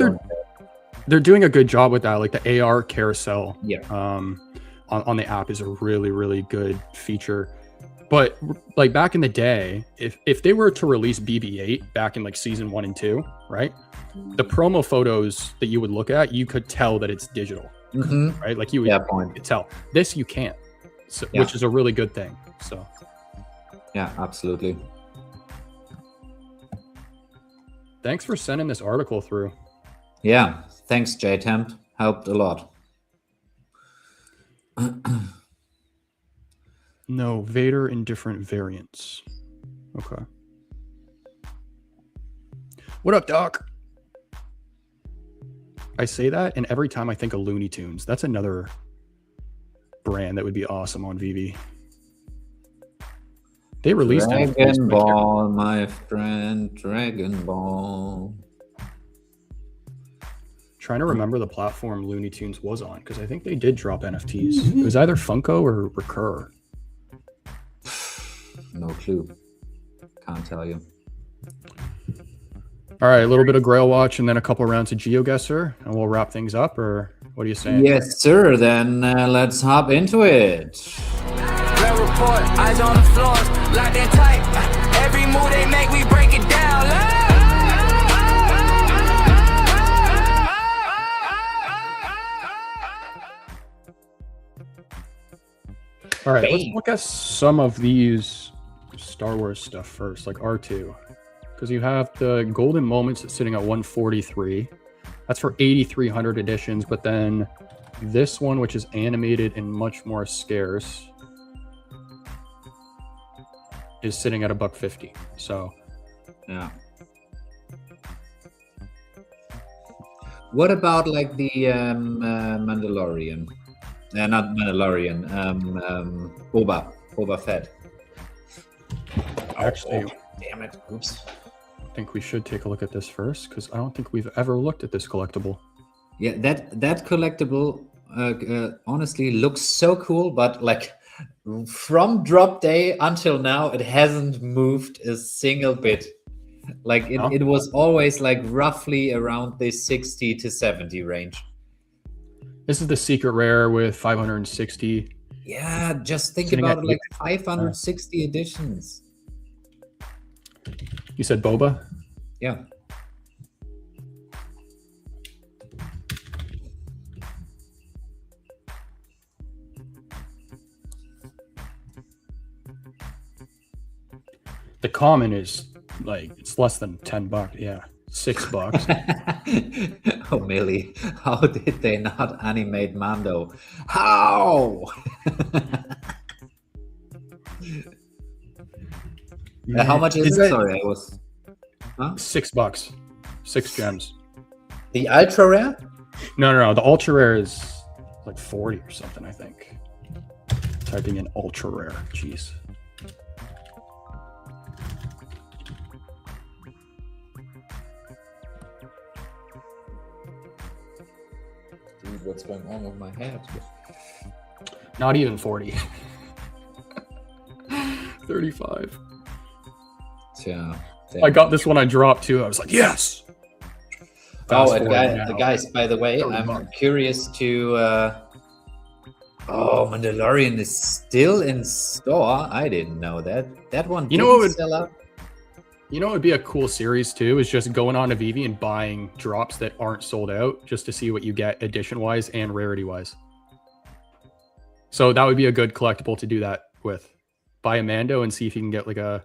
they're doing a good job with that. Like the AR carousel, on the app is a really, really good feature. But like back in the day, if they were to release BB-8 back in like season 1 and 2, right? The promo photos that you would look at, you could tell that it's digital, right? Like you would tell. This you can't, so, which is a really good thing. So yeah, absolutely. Thanks for sending this article through. Yeah, thanks, JTemp. Helped a lot. No, Vader in different variants. Okay. What up, Doc? I say that, and every time I think of Looney Tunes. That's another brand that would be awesome on VeVe. They released Dragon Ball, my friend, Dragon Ball. Trying to remember the platform Looney Tunes was on, because I think they did drop NFTs. It was either Funko or Recur. No clue. Can't tell you. All right, a little bit of Grail Watch and then a couple rounds of GeoGuessr, and we'll wrap things up, or what are you saying? Yes, sir. Then let's hop into it. Red report, eyes on the floors, locked in tight. Every move they make, we break it down. All right, let's look at some of these Star Wars stuff first, like R2. Because you have the Golden Moments that's sitting at 143. That's for 8,300 editions, but then this one, which is animated and much more scarce, is sitting at $150. So, yeah. What about like the Mandalorian? Not Mandalorian. Boba Fett. Actually, damn it! Oops. I think we should take a look at this first, because I don't think we've ever looked at this collectible. Yeah, that collectible honestly looks so cool, but like from drop day until now, it hasn't moved a single bit. Like it was always like roughly around the 60 to 70 range. This is the secret rare with 560. Yeah, just think Sitting about at it, like 560 editions. You said Boba? Yeah. The common is like, it's less than $10. Yeah, $6. Oh, Millie, how did they not animate Mando? How? How much is it? Sorry, I was... Huh? $6. 6 gems. The ultra rare? No. The ultra rare is like 40 or something, I think. Typing in ultra rare. Jeez. Dude, what's going on with my head? Not even 40. 35. Yeah. I got this one I dropped too. I was like, yes. Guys, by the way, I'm curious to... Oh, Mandalorian is still in store. I didn't know that. That one didn't sell out. You know what would be a cool series too, is just going on to VeVe and buying drops that aren't sold out just to see what you get edition-wise and rarity-wise. So that would be a good collectible to do that with. Buy a Mando and see if you can get like a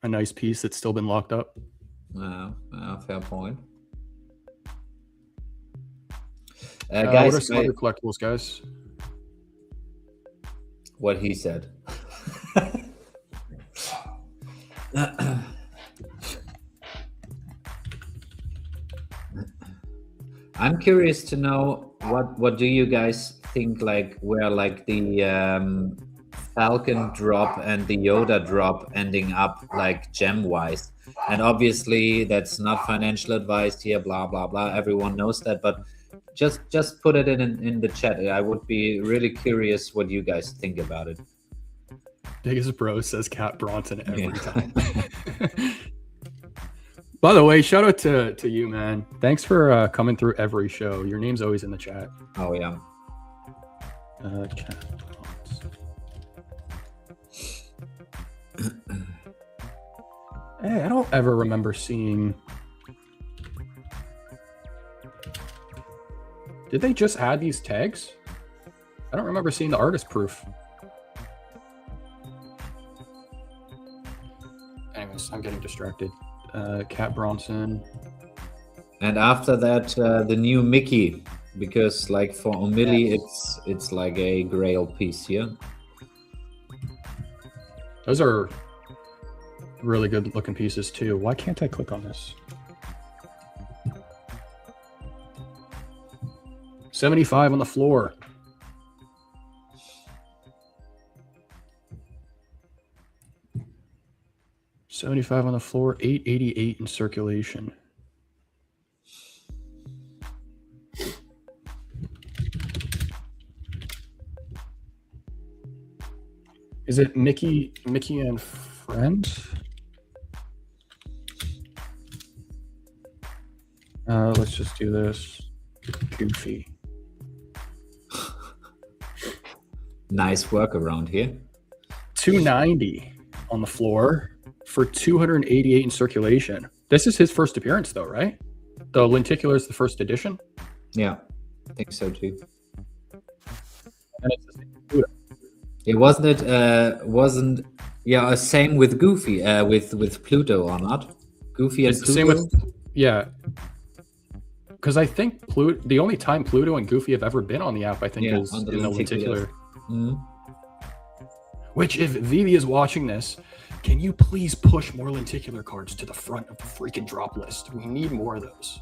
nice piece that's still been locked up. Fair point. Guys, what are some other collectibles, guys? What he said. I'm curious to know what do you guys think, like where like the Falcon drop and the Yoda drop ending up like gem wise. And obviously that's not financial advice here, blah blah blah, everyone knows that, but just put it in the chat. I would be really curious what you guys think about it. Biggest bro says Cat Bronson every time. By the way, shout out to you, man. Thanks for coming through every show. Your name's always in the chat. Oh yeah. Cat Bronson. Hey, I don't ever remember seeing... Did they just add these tags? I don't remember seeing the artist proof. Anyways, I'm getting distracted. Cat Bronson. And after that, the new Mickey, because like for Omili, it's like a grail piece here. Those are really good looking pieces too. Why can't I click on this? 75 on the floor. $75 on the floor, 888 in circulation. Is it Mickey and Friends? Let's just do this. Goofy. Nice work around here. 290 on the floor for 288 in circulation. This is his first appearance, though, right? The lenticular is the first edition. Yeah, I think so too. And it's the same Pluto. It wasn't same with Goofy, with Pluto or not? Goofy and It's the Pluto. same with, yeah. Because I think the only time Pluto and Goofy have ever been on the app, I think, is on in the lenticular. Mhm. Which, if VeVe is watching this, can you please push more lenticular cards to the front of the freaking drop list? We need more of those.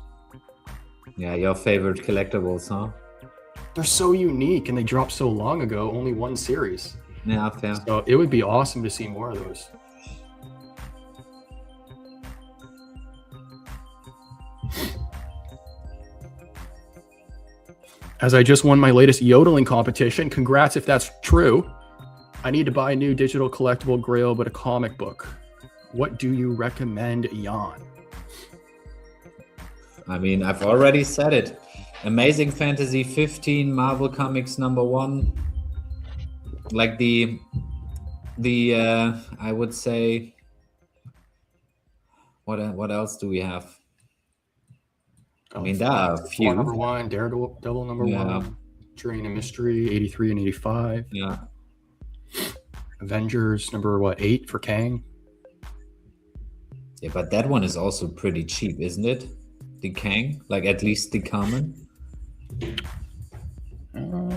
Yeah, your favorite collectibles, huh? They're so unique and they dropped so long ago, only one series. Yeah, fair. So it would be awesome to see more of those. As I just won my latest yodeling competition, congrats if that's true. I need to buy a new digital collectible grail, but a comic book. What do you recommend, Jan? I mean, I've already said it. Amazing Fantasy 15, Marvel Comics #1. Like the I would say, what else do we have? I mean, there are a few. #1, Daredevil #1, Journey and Mystery, 83 and 85. Yeah. Avengers #8 for Kang. Yeah, but that one is also pretty cheap, isn't it? The Kang, like at least the common.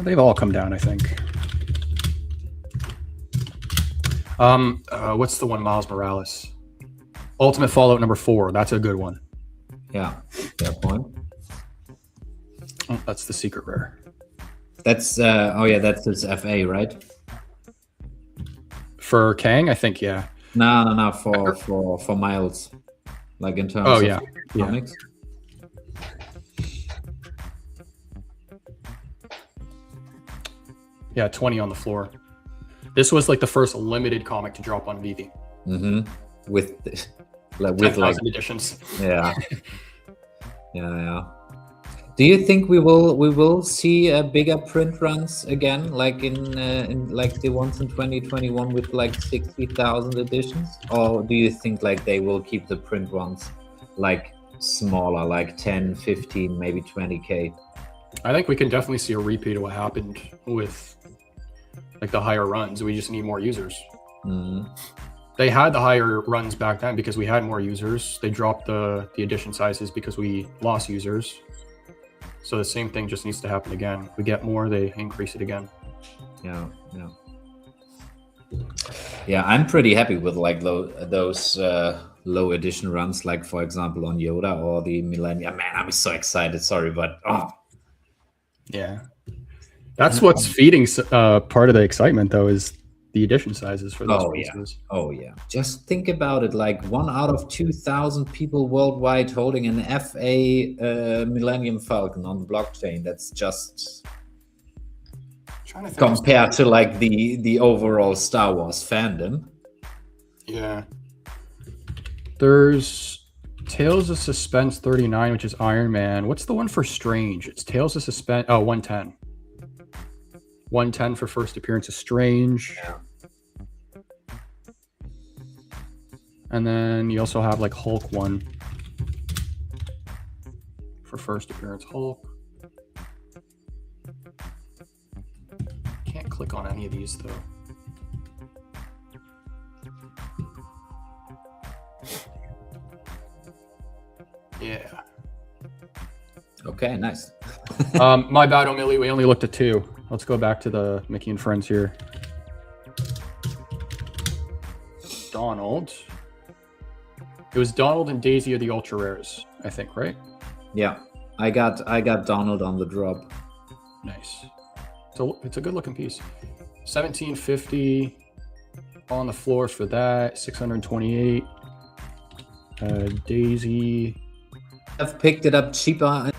They've all come down, I think. What's the one? Miles Morales. Ultimate Fallout #4. That's a good one. Yeah, fair point. Oh, that's the secret rare. That's that's his FA, right? For Kang, I think, yeah. No, for Miles, like in terms of comics. Yeah, 20 on the floor. This was like the first limited comic to drop on VeVe. Mm-hmm. With 10,000 editions. Yeah. Yeah. Do you think we will see bigger print runs again, like in like the ones in 2021 with like 60,000 editions, or do you think like they will keep the print runs like smaller, like 10, 15, maybe 20K? I think we can definitely see a repeat of what happened with like the higher runs. We just need more users. Mm. They had the higher runs back then because we had more users. They dropped the edition sizes because we lost users. So the same thing just needs to happen again. We get more, they increase it again. Yeah, I'm pretty happy with like those low edition runs, like for example on Yoda or the Millennium. Man, I'm so excited. Sorry, but yeah, that's what's feeding part of the excitement, though, is the edition sizes for those pieces. Oh yeah. Just think about it. Like 1 out of 2,000 people worldwide holding an FA Millennium Falcon on the blockchain. That's just compared to like the overall Star Wars fandom. Yeah. There's Tales of Suspense 39, which is Iron Man. What's the one for Strange? It's Tales of Suspense. Oh, 110. 110 for first appearance of Strange. Yeah. And then you also have like Hulk 1 for first appearance Hulk. Can't click on any of these though. Yeah. Okay, nice. My bad, O'Malley. We only looked at 2. Let's go back to the Mickey and Friends here. Donald. It was Donald and Daisy are the ultra rares, I think, right? Yeah, I got Donald on the drop. Nice. It's a good looking piece. 1750 on the floor for that. 628. Daisy. I've picked it up cheaper.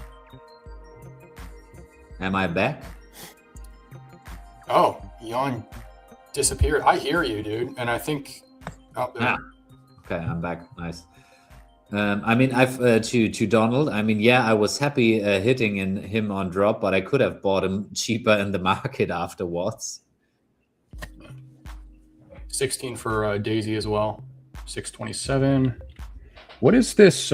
Am I back? Oh, Jan disappeared. I hear you, dude. And I think. Oh, there. Ah, okay, I'm back. Nice. I mean, I've to Donald. I mean, yeah, I was happy hitting him on drop, but I could have bought him cheaper in the market afterwards. 16 for Daisy as well. 627. What is this?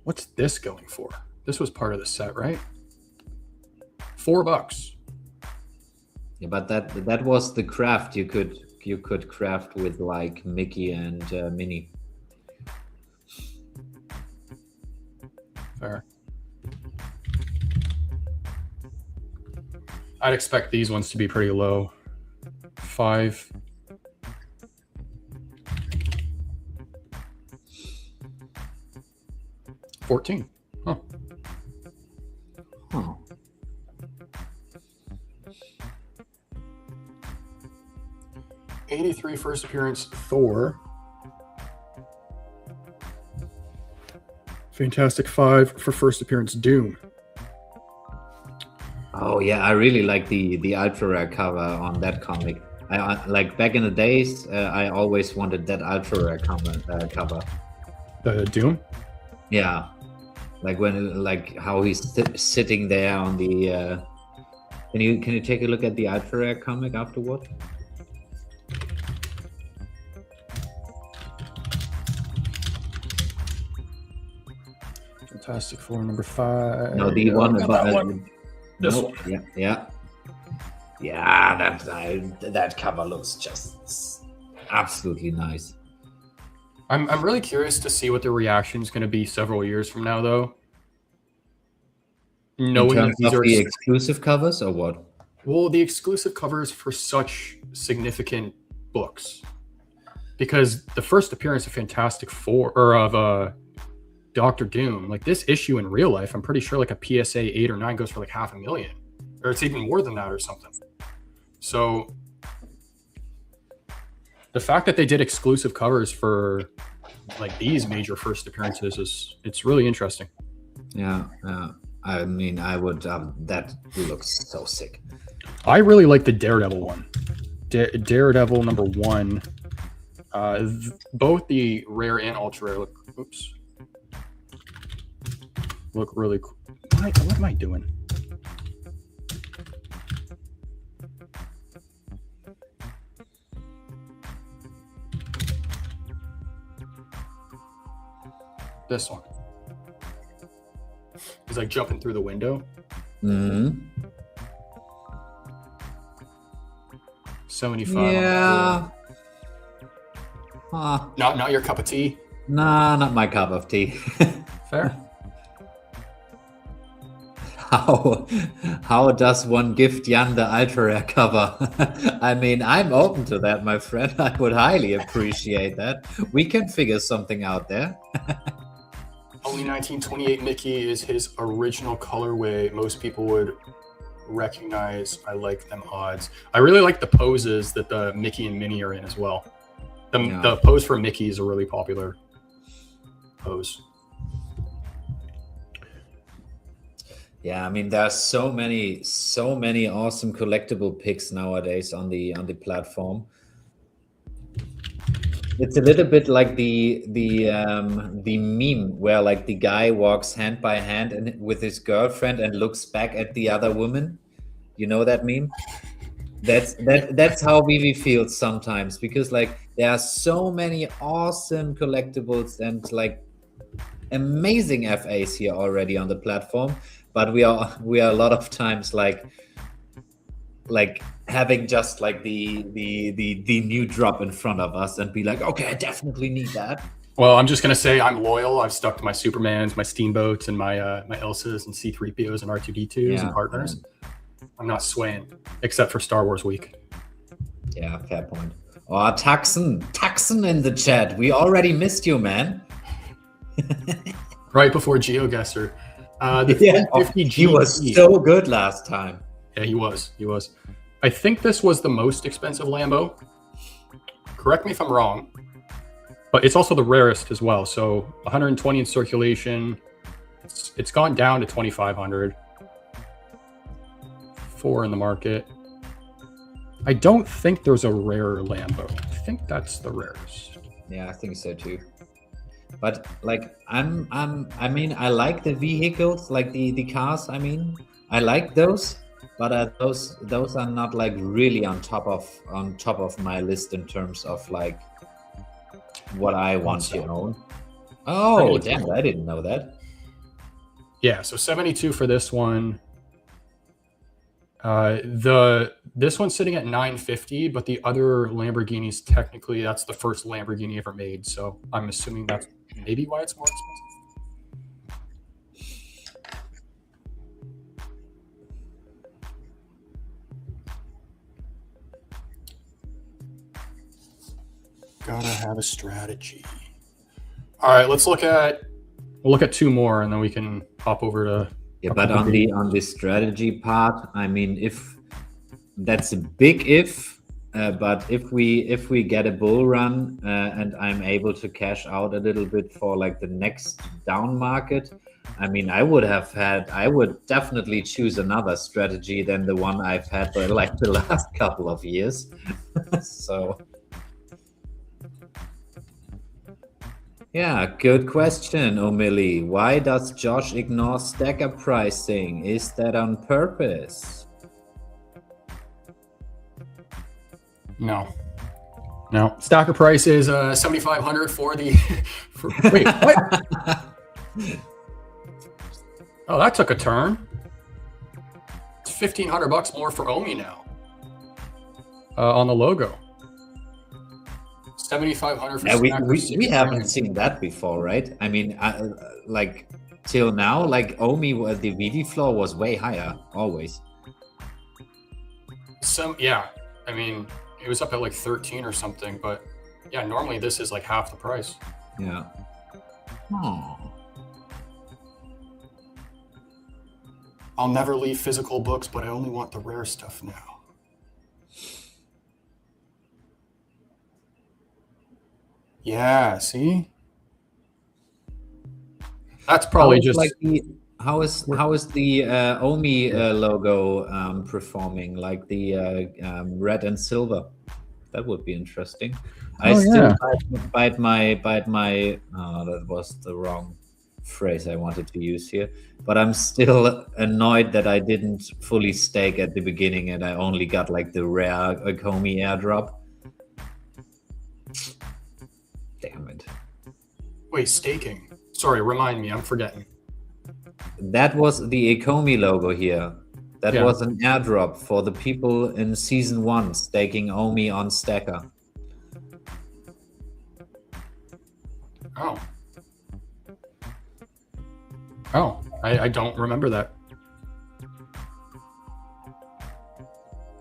What's this going for? This was part of the set, right? $4. Yeah, but that was the craft you could craft with like Mickey and Minnie. Fair. I'd expect these ones to be pretty low. 5. $14. Huh. Huh. '83 first appearance Thor. Fantastic 5 for first appearance Doom. Oh yeah, I really like the ultra rare cover on that comic. I like back in the days. I always wanted that ultra rare cover. The Doom. Yeah, like like how he's sitting there on the. Can you take a look at the ultra rare comic afterward? Fantastic Four number 5. No, the one about that one. This no, one. Yeah. That cover looks just absolutely nice. I'm really curious to see what the reaction is going to be several years from now, though. Knowing In that terms these of are the exclusive covers or what? well, the exclusive covers for such significant books, because the first appearance of Fantastic Four or of Doctor Doom, like this issue in real life, I'm pretty sure like a PSA 8 or 9 goes for like $500,000, or it's even more than that or something. So the fact that they did exclusive covers for like these major first appearances it's really interesting. Yeah, I mean, I would. That looks so sick. I really like the Daredevil one. Daredevil number 1. Both the rare and ultra rare look really cool. What am I doing? This one. He's like jumping through the window. Mm-hmm. 75. Yeah. Huh. Not your cup of tea. Nah, not my cup of tea. Fair. How does one gift Jan the ultra rare cover? I mean, I'm open to that, my friend. I would highly appreciate that. We can figure something out there. Only 1928 Mickey is his original colorway. Most people would recognize. I like them odds. I really like the poses that the Mickey and Minnie are in as well. The pose for Mickey is a really popular pose. Yeah, I mean, there's so many awesome collectible picks nowadays on the platform. It's a little bit like the meme where like the guy walks hand by hand and with his girlfriend and looks back at the other woman. You know that meme? That's how VeVe feels sometimes, because like there are so many awesome collectibles and like amazing FAs here already on the platform, but we are a lot of times like having just like the new drop in front of us and be like, okay, I definitely need that. Well, I'm just gonna say I'm loyal. I've stuck to my Supermans, my Steamboats, and my Elsas and C-3POs and R2-D2s and partners. Man. I'm not swaying, except for Star Wars week. Yeah, fair point. Oh, Taxon in the chat. We already missed you, man. Right before GeoGuessr. The Yeah, 350 he was GT. so good last time. Yeah, he was. I think this was the most expensive Lambo. Correct me if I'm wrong, but it's also the rarest as well. So 120 in circulation. It's gone down to 2,500. 4 in the market. I don't think there's a rare Lambo. I think that's the rarest. Yeah, I think so too. But like, I mean, I like the vehicles, like the cars. I mean, I like those, but those are not like really on top of my list in terms of like what I want to own. Oh, damn! I didn't know that. Yeah, so 72 for this one. This one's sitting at 950, but the other Lamborghinis, technically, that's the first Lamborghini ever made. So I'm assuming that's maybe why it's more expensive. Gotta have a strategy. All right, we'll look at 2 more, and then we can hop over to. Yeah, but on the strategy part, I mean, if that's a big if, but if we get a bull run and I'm able to cash out a little bit for like the next down market, I mean, I would definitely choose another strategy than the one I've had for like the last couple of years. So. Yeah, good question, O'Milly. Why does Josh ignore stacker pricing? Is that on purpose? No. Stacker price is 7,500 for the. Wait, what? Oh, that took a turn. It's $1,500 more for OMI now. On the logo. 7,500 for we haven't seen that before, right? I mean, like till now, like OMI, the VeVe floor was way higher always. Yeah, I mean, it was up at like 13 or something, but yeah, normally this is like half the price. Yeah. Oh. I'll never leave physical books, but I only want the rare stuff now. Yeah, see? That's probably just like how is the OMI logo performing, like the red and silver? That would be interesting. I still bite my that was the wrong phrase I wanted to use here, but I'm still annoyed that I didn't fully stake at the beginning and I only got like the rare ECOMI airdrop. Damn it. Wait, staking. Sorry, remind me, I'm forgetting. That was the ECOMI logo here. That was an airdrop for the people in season 1 staking OMI on Stacker. Oh, I don't remember that.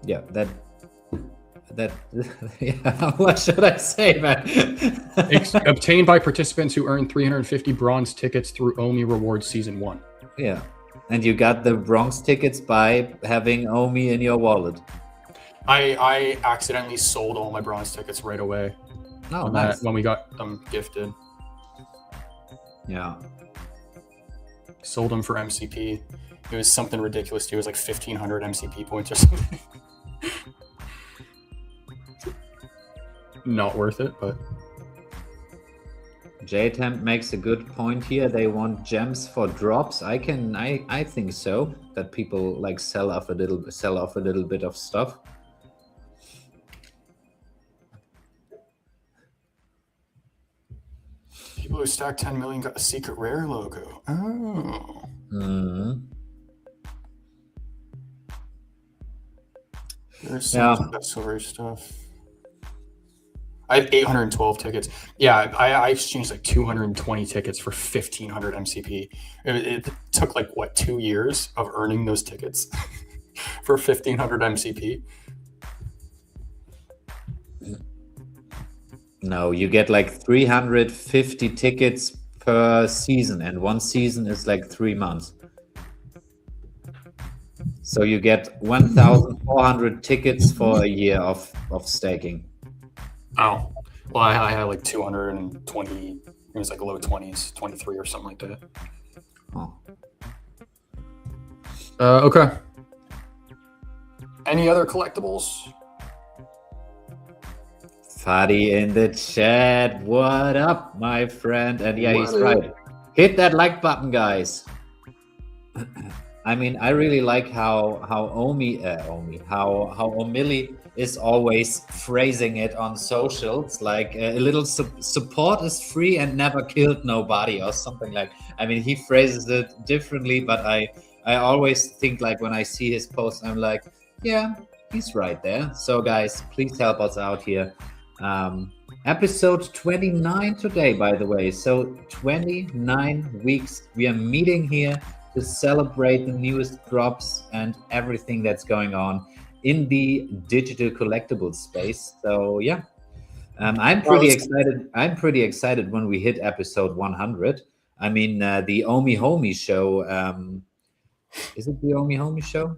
Yeah, that yeah, what should I say, man? Obtained by participants who earn 350 bronze tickets through OMI Rewards Season 1. Yeah, and you got the bronze tickets by having OMI in your wallet. I accidentally sold all my bronze tickets right away. Oh, nice. When we got them gifted. Yeah. Sold them for MCP. It was something ridiculous too. It was like 1,500 MCP points or something. Not worth it, but JTemp makes a good point here. They want gems for drops. I think so. That people like sell off a little bit of stuff. People who stacked 10 million got the secret rare logo. Oh. Mm-hmm. There's some silver stuff. I have 812 tickets. Yeah, I exchanged like 220 tickets for 1,500 MCP. It took like, what, 2 years of earning those tickets for 1,500 MCP? No, you get like 350 tickets per season, and one season is like 3 months. So you get 1,400 tickets for a year of staking. Oh, well, I had like 220. It was like low 20s, 23 or something like that. Oh. Okay. Any other collectibles? Fadi in the chat. What up, my friend? And yeah, he's right. Hit that like button, guys. I mean, I really like how Omili is always phrasing it on socials, like a little support is free and never killed nobody or something like. I mean, he phrases it differently, but I always think like when I see his post, I'm like, yeah, he's right there. So guys, please help us out here. Episode 29 today, by the way. So 29 weeks we are meeting here to celebrate the newest drops and everything that's going on in the digital collectible space. So yeah, I'm pretty excited. I'm pretty excited when we hit episode 100. I mean, the OMI Homie show. Is it the OMI Homie show?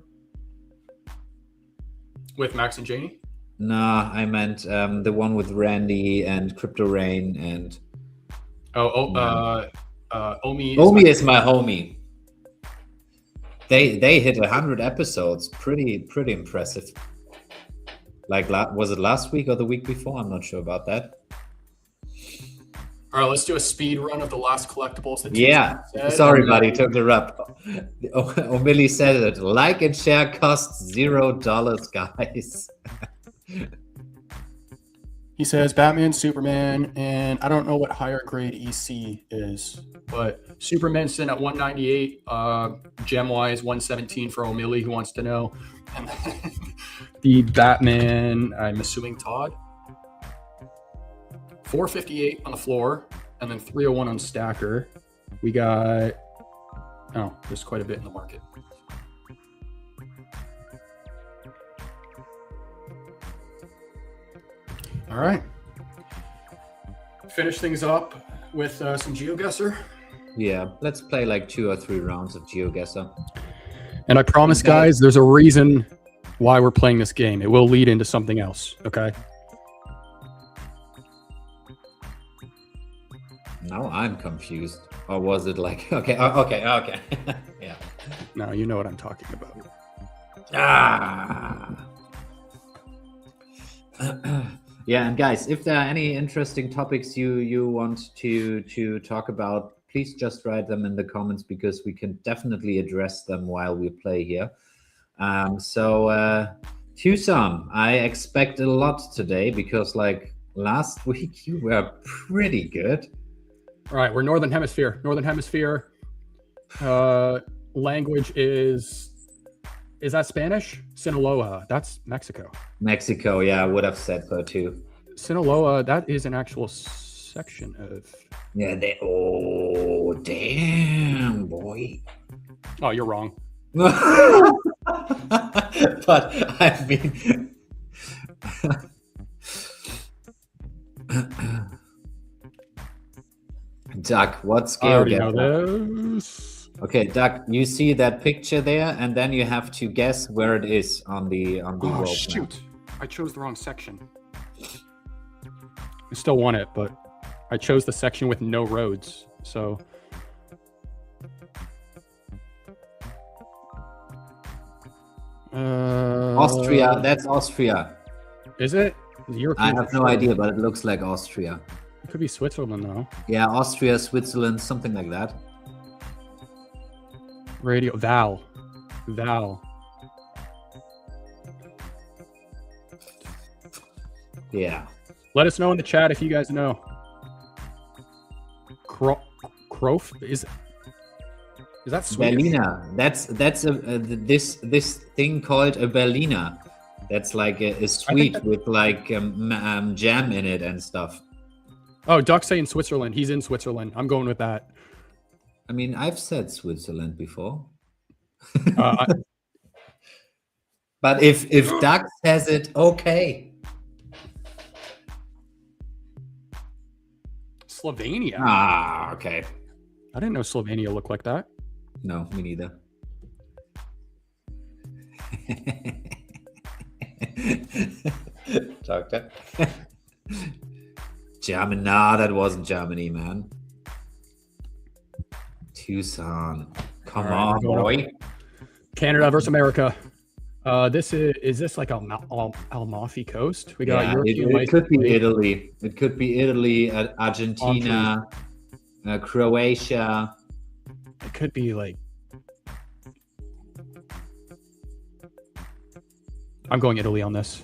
With Max and Janie? Nah, I meant the one with Randy and Crypto Rain and. OMI. OMI is my homie. They hit 100 episodes. Pretty impressive. Like, was it last week or the week before? I'm not sure about that. All right, let's do a speed run of the last collectibles. Yeah, sorry, buddy, to interrupt. O'Milly said it. Like and share costs $0, guys. He says Batman, Superman, and I don't know what higher grade EC is, but Superman's sitting at 198, gem-wise 117 for O'Milly, who wants to know. And then the Batman, I'm assuming Todd, 458 on the floor, and then 301 on Stacker. We got, oh, there's quite a bit in the market. All right. Finish things up with some GeoGuessr. Yeah, let's play like 2 or 3 rounds of GeoGuessr. And I promise, guys, there's a reason why we're playing this game. It will lead into something else, okay? Now I'm confused. Or was it like, okay. Yeah. No, you know what I'm talking about. Yeah, and guys, if there are any interesting topics you want to talk about, please just write them in the comments because we can definitely address them while we play here. Tucson, I expect a lot today because like last week you were pretty good. All right, we're Northern Hemisphere. Northern Hemisphere. Language is that Spanish? Sinaloa. That's Mexico. Mexico, yeah, I would have said so too. Sinaloa, that is an actual section of. Yeah, oh, damn, boy. Oh, you're wrong. But I mean. Duck, what scale? I already know this. Okay, Duck, you see that picture there, and then you have to guess where it is on the Oh, world shoot. map. I chose the wrong section. I still want it, but I chose the section with no roads. So Austria, that's Austria. Is it? European I have no idea, but it looks like Austria. It could be Switzerland though. Yeah, Austria, Switzerland, something like that. Radio Val. Yeah. Let us know in the chat if you guys know. Crof is that Swedish? Berliner. That's this thing called a Berliner. That's like a sweet with like jam in it and stuff. Oh, Duck's saying Switzerland. He's in Switzerland. I'm going with that. I mean, I've said Switzerland before. But if Duck says it, okay. Slovenia. Ah, okay. I didn't know Slovenia looked like that. No, me neither. Doctor. German. Nah, that wasn't Germany, man. Tucson. Come All right, on, we're going boy. Canada versus America. This is this like Amalfi Coast? We got Yeah, European it could be license. Italy. It could be Italy, Argentina, Croatia. It could be like. I'm going Italy on this.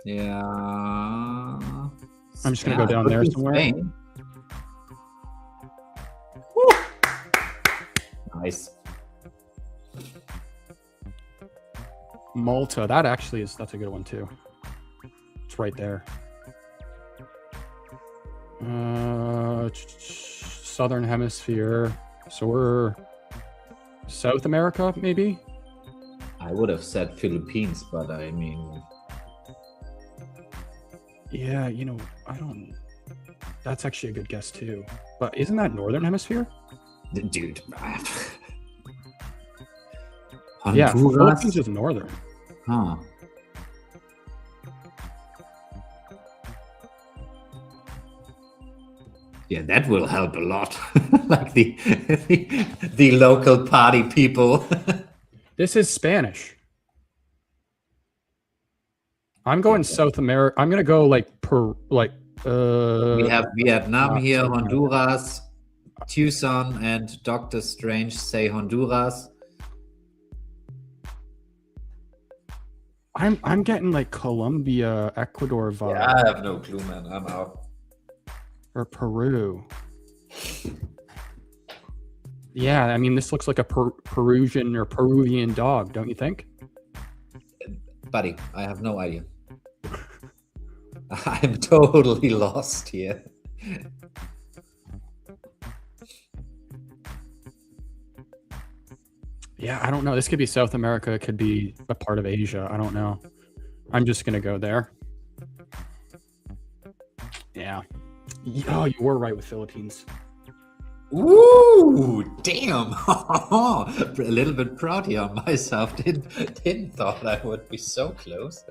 Yeah. I'm just gonna go down there somewhere. Spain. Nice. Malta. That's a good one too. It's right there. Southern Hemisphere. So we're South America, maybe? I would have said Philippines, but I mean, Yeah, I don't. That's actually a good guess too. But isn't that Northern Hemisphere? dude. Yeah, Honduras? Philippines is Northern. Huh. Yeah, that will help a lot. Like the local party people. This is Spanish. I'm going South America. I'm gonna go like We have Vietnam here, Honduras, Tucson, and Dr. Strange say Honduras. I'm getting like Colombia, Ecuador vibe. Yeah, I have no clue, man. I'm out. Or Peru. Yeah, I mean, this looks like a Peruvian or Peruvian dog, don't you think? Buddy, I have no idea. I'm totally lost here. Yeah, I don't know. This could be South America. It could be a part of Asia. I don't know. I'm just going to go there. Yeah. Oh, you were right with Philippines. Ooh, damn. A little bit proud here of myself. Didn't thought I would be so close.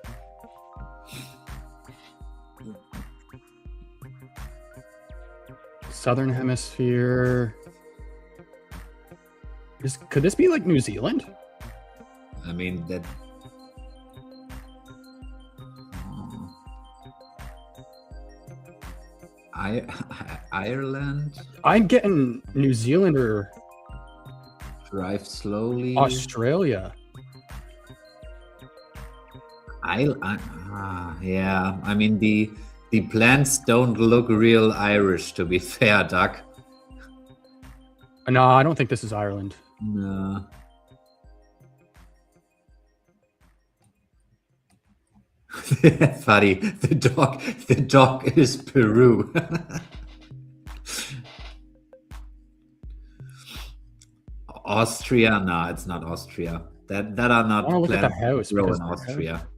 Southern Hemisphere. Could this be like New Zealand? I mean, that... Ireland? I'm getting New Zealand or Drive slowly. Australia. Yeah. I mean, the plants don't look real Irish, to be fair, Doug. No, I don't think this is Ireland. No. Funny. The dog is Peru. Austria? No, it's not Austria. That are not I want to look at the plants house. grow because in the house- Austria.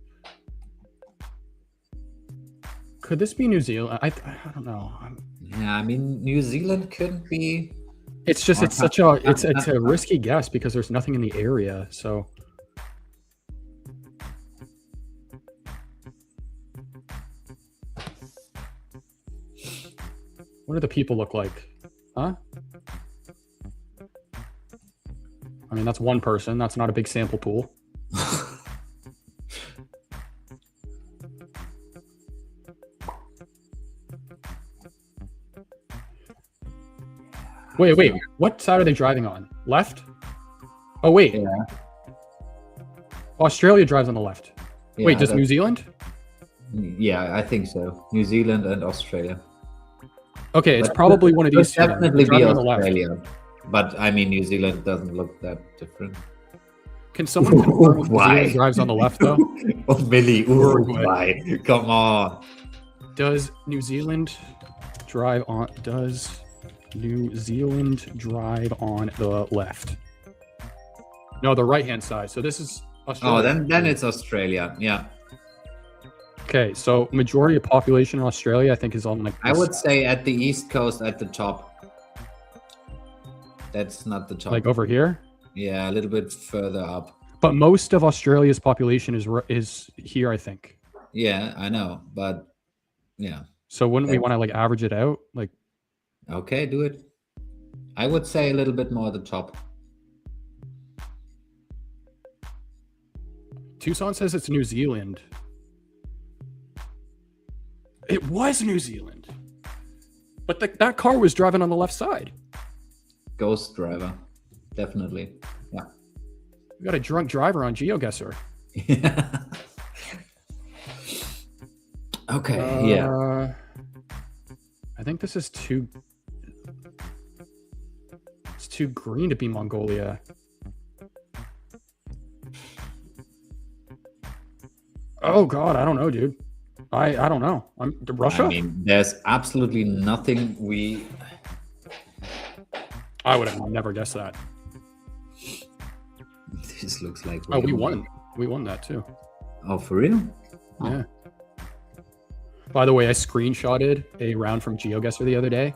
Could this be New Zealand? I don't know. Yeah, I mean, New Zealand could be. It's just it's a risky guess because there's nothing in the area. So what do the people look like? Huh? I mean, that's one person. That's not a big sample pool. Wait. What side are they driving on? Left? Oh, wait. Yeah. Australia drives on the left. Yeah, Wait, does New Zealand? Yeah, I think so. New Zealand and Australia. Okay, it's But probably one of could these two. then. definitely be Driving on the left. Australia. But I mean, New Zealand doesn't look that different. Can someone confirm if New Why? Zealand drives on the left, though? Oh, Millie, Uruguay. why? Come on. Does New Zealand drive on the left? No, the right-hand side. So this is Australia. Oh, then it's Australia. Yeah. Okay, so majority of population in Australia, I think, is on like I this would side. say at the East Coast at the top. That's not the top. Like over here. Yeah, a little bit further up. But most of Australia's population is here, I think. Yeah, I know, but yeah. So wouldn't we want to like average it out? Like, Okay, do it. I would say a little bit more at the top. Tucson says it's New Zealand. It was New Zealand. But that car was driving on the left side. Ghost driver, definitely. Yeah. We got a drunk driver on GeoGuessr. Okay, yeah. I think this is too... It's too green to be Mongolia. Oh God, I don't know, dude. I don't know. Russia? I mean, there's absolutely nothing we... I would have never guessed that. This looks like... Oh, we won. We won that too. Oh, for real? Yeah. By the way, I screenshotted a round from GeoGuessr the other day.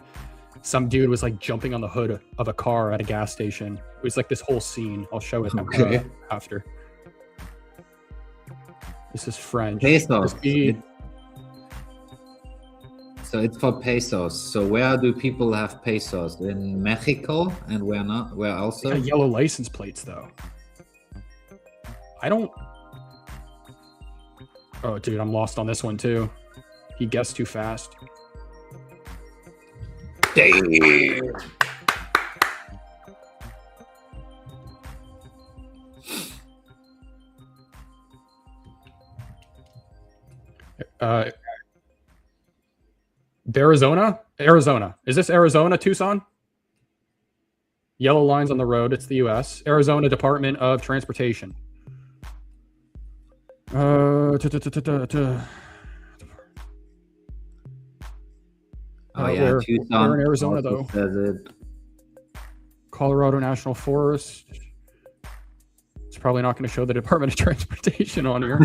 Some dude was like jumping on the hood of a car at a gas station. It was like this whole scene. I'll show it after. This is French. Pesos. So it's for pesos. So where do people have pesos? In Mexico, and where not? Where also? They got yellow license plates though. I don't... Oh, dude, I'm lost on this one too. He guessed too fast. Damn. Arizona? Is this Arizona, Tucson? Yellow lines on the road. It's the U.S. Arizona Department of Transportation. Oh yeah, Tucson. We're in Arizona also though. says it. Colorado National Forest. It's probably not going to show the Department of Transportation on here.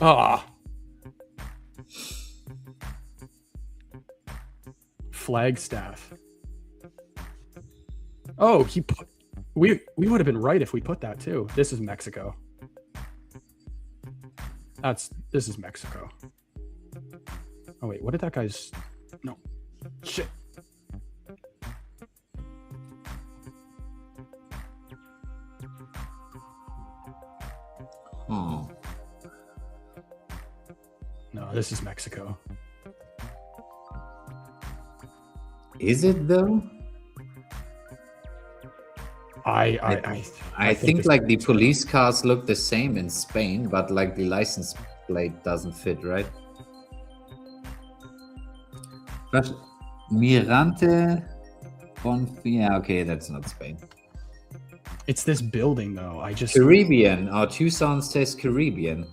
Ah. Flagstaff. Oh, he put... We would have been right if we put that too. This is Mexico. This is Mexico. Oh wait, what did that guy's... No. Shit. Oh. No, this is Mexico. Is it though? I think like the police cars look the same in Spain, but like the license plate doesn't fit, right? But Mirante yeah, okay, that's not Spain. It's this building though. Caribbean. Or Tucson says Caribbean.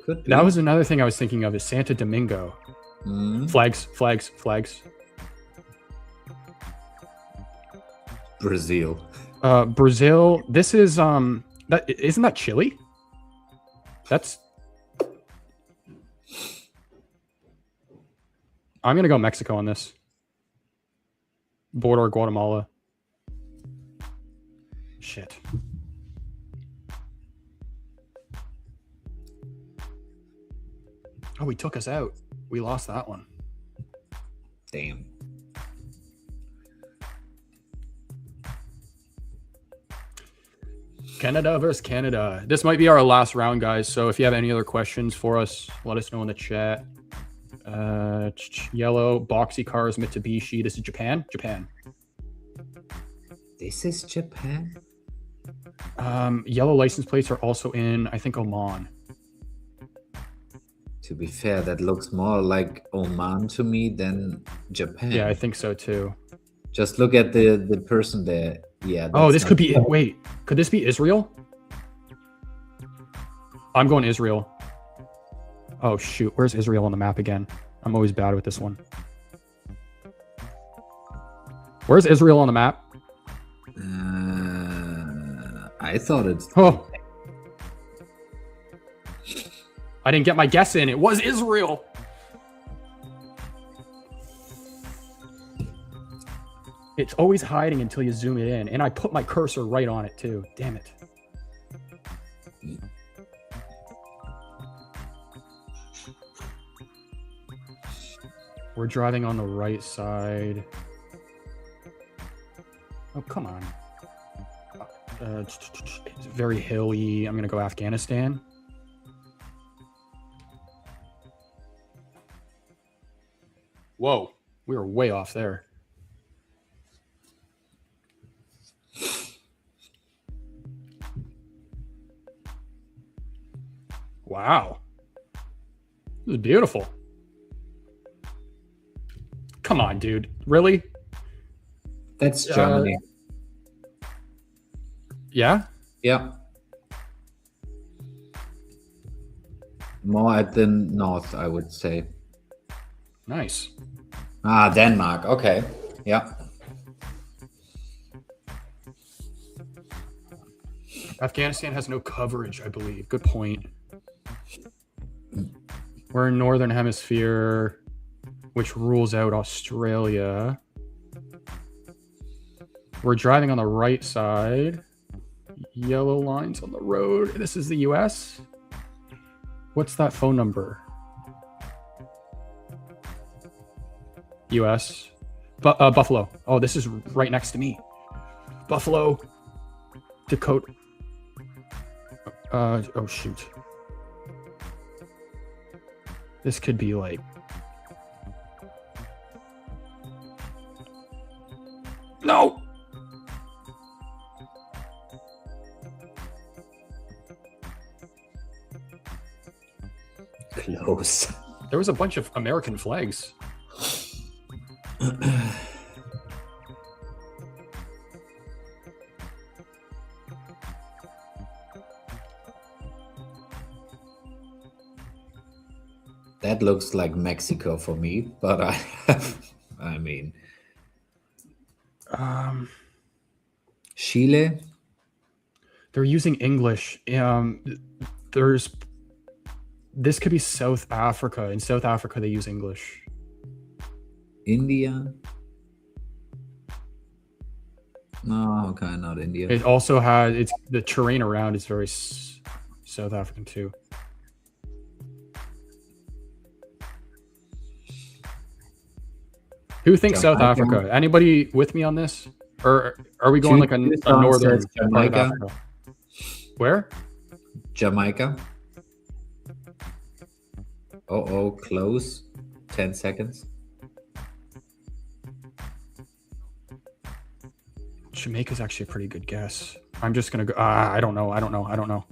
Could be. That was another thing I was thinking of, is Santo Domingo. Flags. Brazil. Brazil. This is isn't that Chile? That's... I'm gonna go Mexico on this. Border Guatemala. Shit. Oh, he took us out. We lost that one. Damn. Canada versus Canada. This might be our last round, guys. So if you have any other questions for us, let us know in the chat. Yellow, boxy cars, Mitsubishi. This is Japan? Japan. This is Japan? Yellow license plates are also in, I think, Oman. To be fair, that looks more like Oman to me than Japan. Yeah, I think so too. Just look at the person there. Yeah. Oh, this could be... Wait, could this be Israel? I'm going Israel. Oh, shoot. Where's Israel on the map again? I'm always bad with this one. Where's Israel on the map? I thought it's... Oh. I didn't get my guess in. It was Israel. It's always hiding until you zoom it in. And I put my cursor right on it too. Damn it. We're driving on the right side. Oh, come on. It's very hilly. I'm going to go Afghanistan. Whoa. We were way off there. Wow. This is beautiful. Come on, dude. Really? That's Germany. Yeah? Yeah. More at the north, I would say. Nice. Ah, Denmark. Okay. Yeah. Afghanistan has no coverage, I believe. Good point. We're in Northern Hemisphere, which rules out Australia. We're driving on the right side. Yellow lines on the road. This is the US. What's that phone number? US. Buffalo. Oh, this is right next to me. Buffalo. Dakota. Oh, shoot. This could be like... No! Close. There was a bunch of American flags. That looks like Mexico for me, but I mean, Chile. They're using English. This could be South Africa. In South Africa, they use English. India. No, okay, not India. It also has the terrain around is very South African too. Who thinks South Africa? Anybody with me on this? Or are we going like a northern part of Africa? Where? Jamaica. Oh, close. 10 seconds. Jamaica's actually a pretty good guess. I'm just gonna go. I don't know.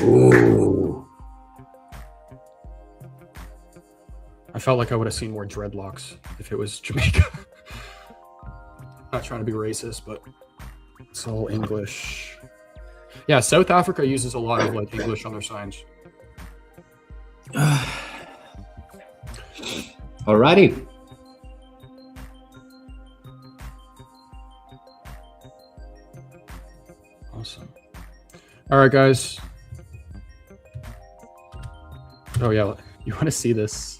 Ooh. I felt like I would have seen more dreadlocks if it was Jamaica. Not trying to be racist, but it's all English. Yeah, South Africa uses a lot of like English on their signs. Alrighty. Awesome. All right, guys. Oh yeah, you want to see this?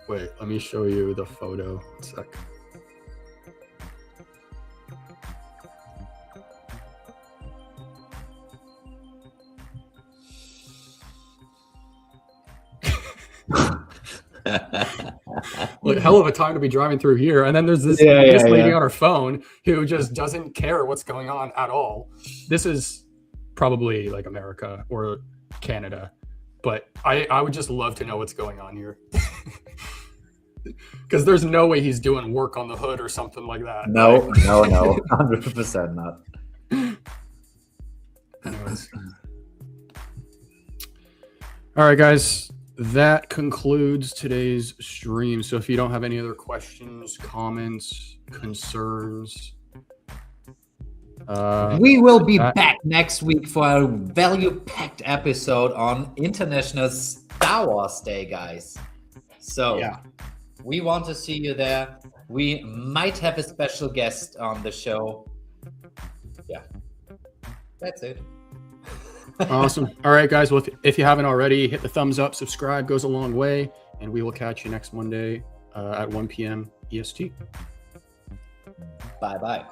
Wait, let me show you the photo. 1 sec. Like, hell of a time to be driving through here. And then there's this lady on her phone who just doesn't care what's going on at all. This is probably like America or Canada, but I would just love to know what's going on here. Because there's no way he's doing work on the hood or something like that. No, 100% not. Anyways. All right, guys. That concludes today's stream. So if you don't have any other questions, comments, concerns, we will be back next week for a value-packed episode on International Star Wars Day, guys. So yeah, we want to see you there. We might have a special guest on the show. Yeah, that's it. Awesome. All right, guys. Well, if you haven't already, hit the thumbs up, subscribe, goes a long way. and we will catch you next Monday at 1 p.m. EST. Bye-bye.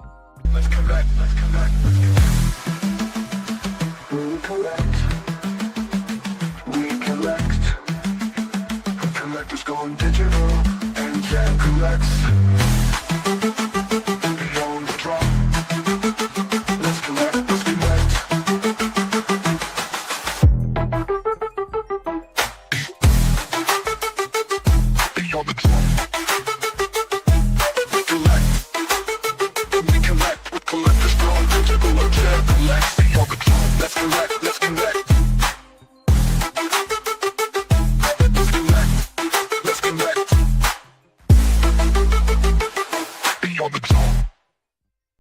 Let's collect, let's collect, let's collect. We collect. Collectors going digital and Jack collects.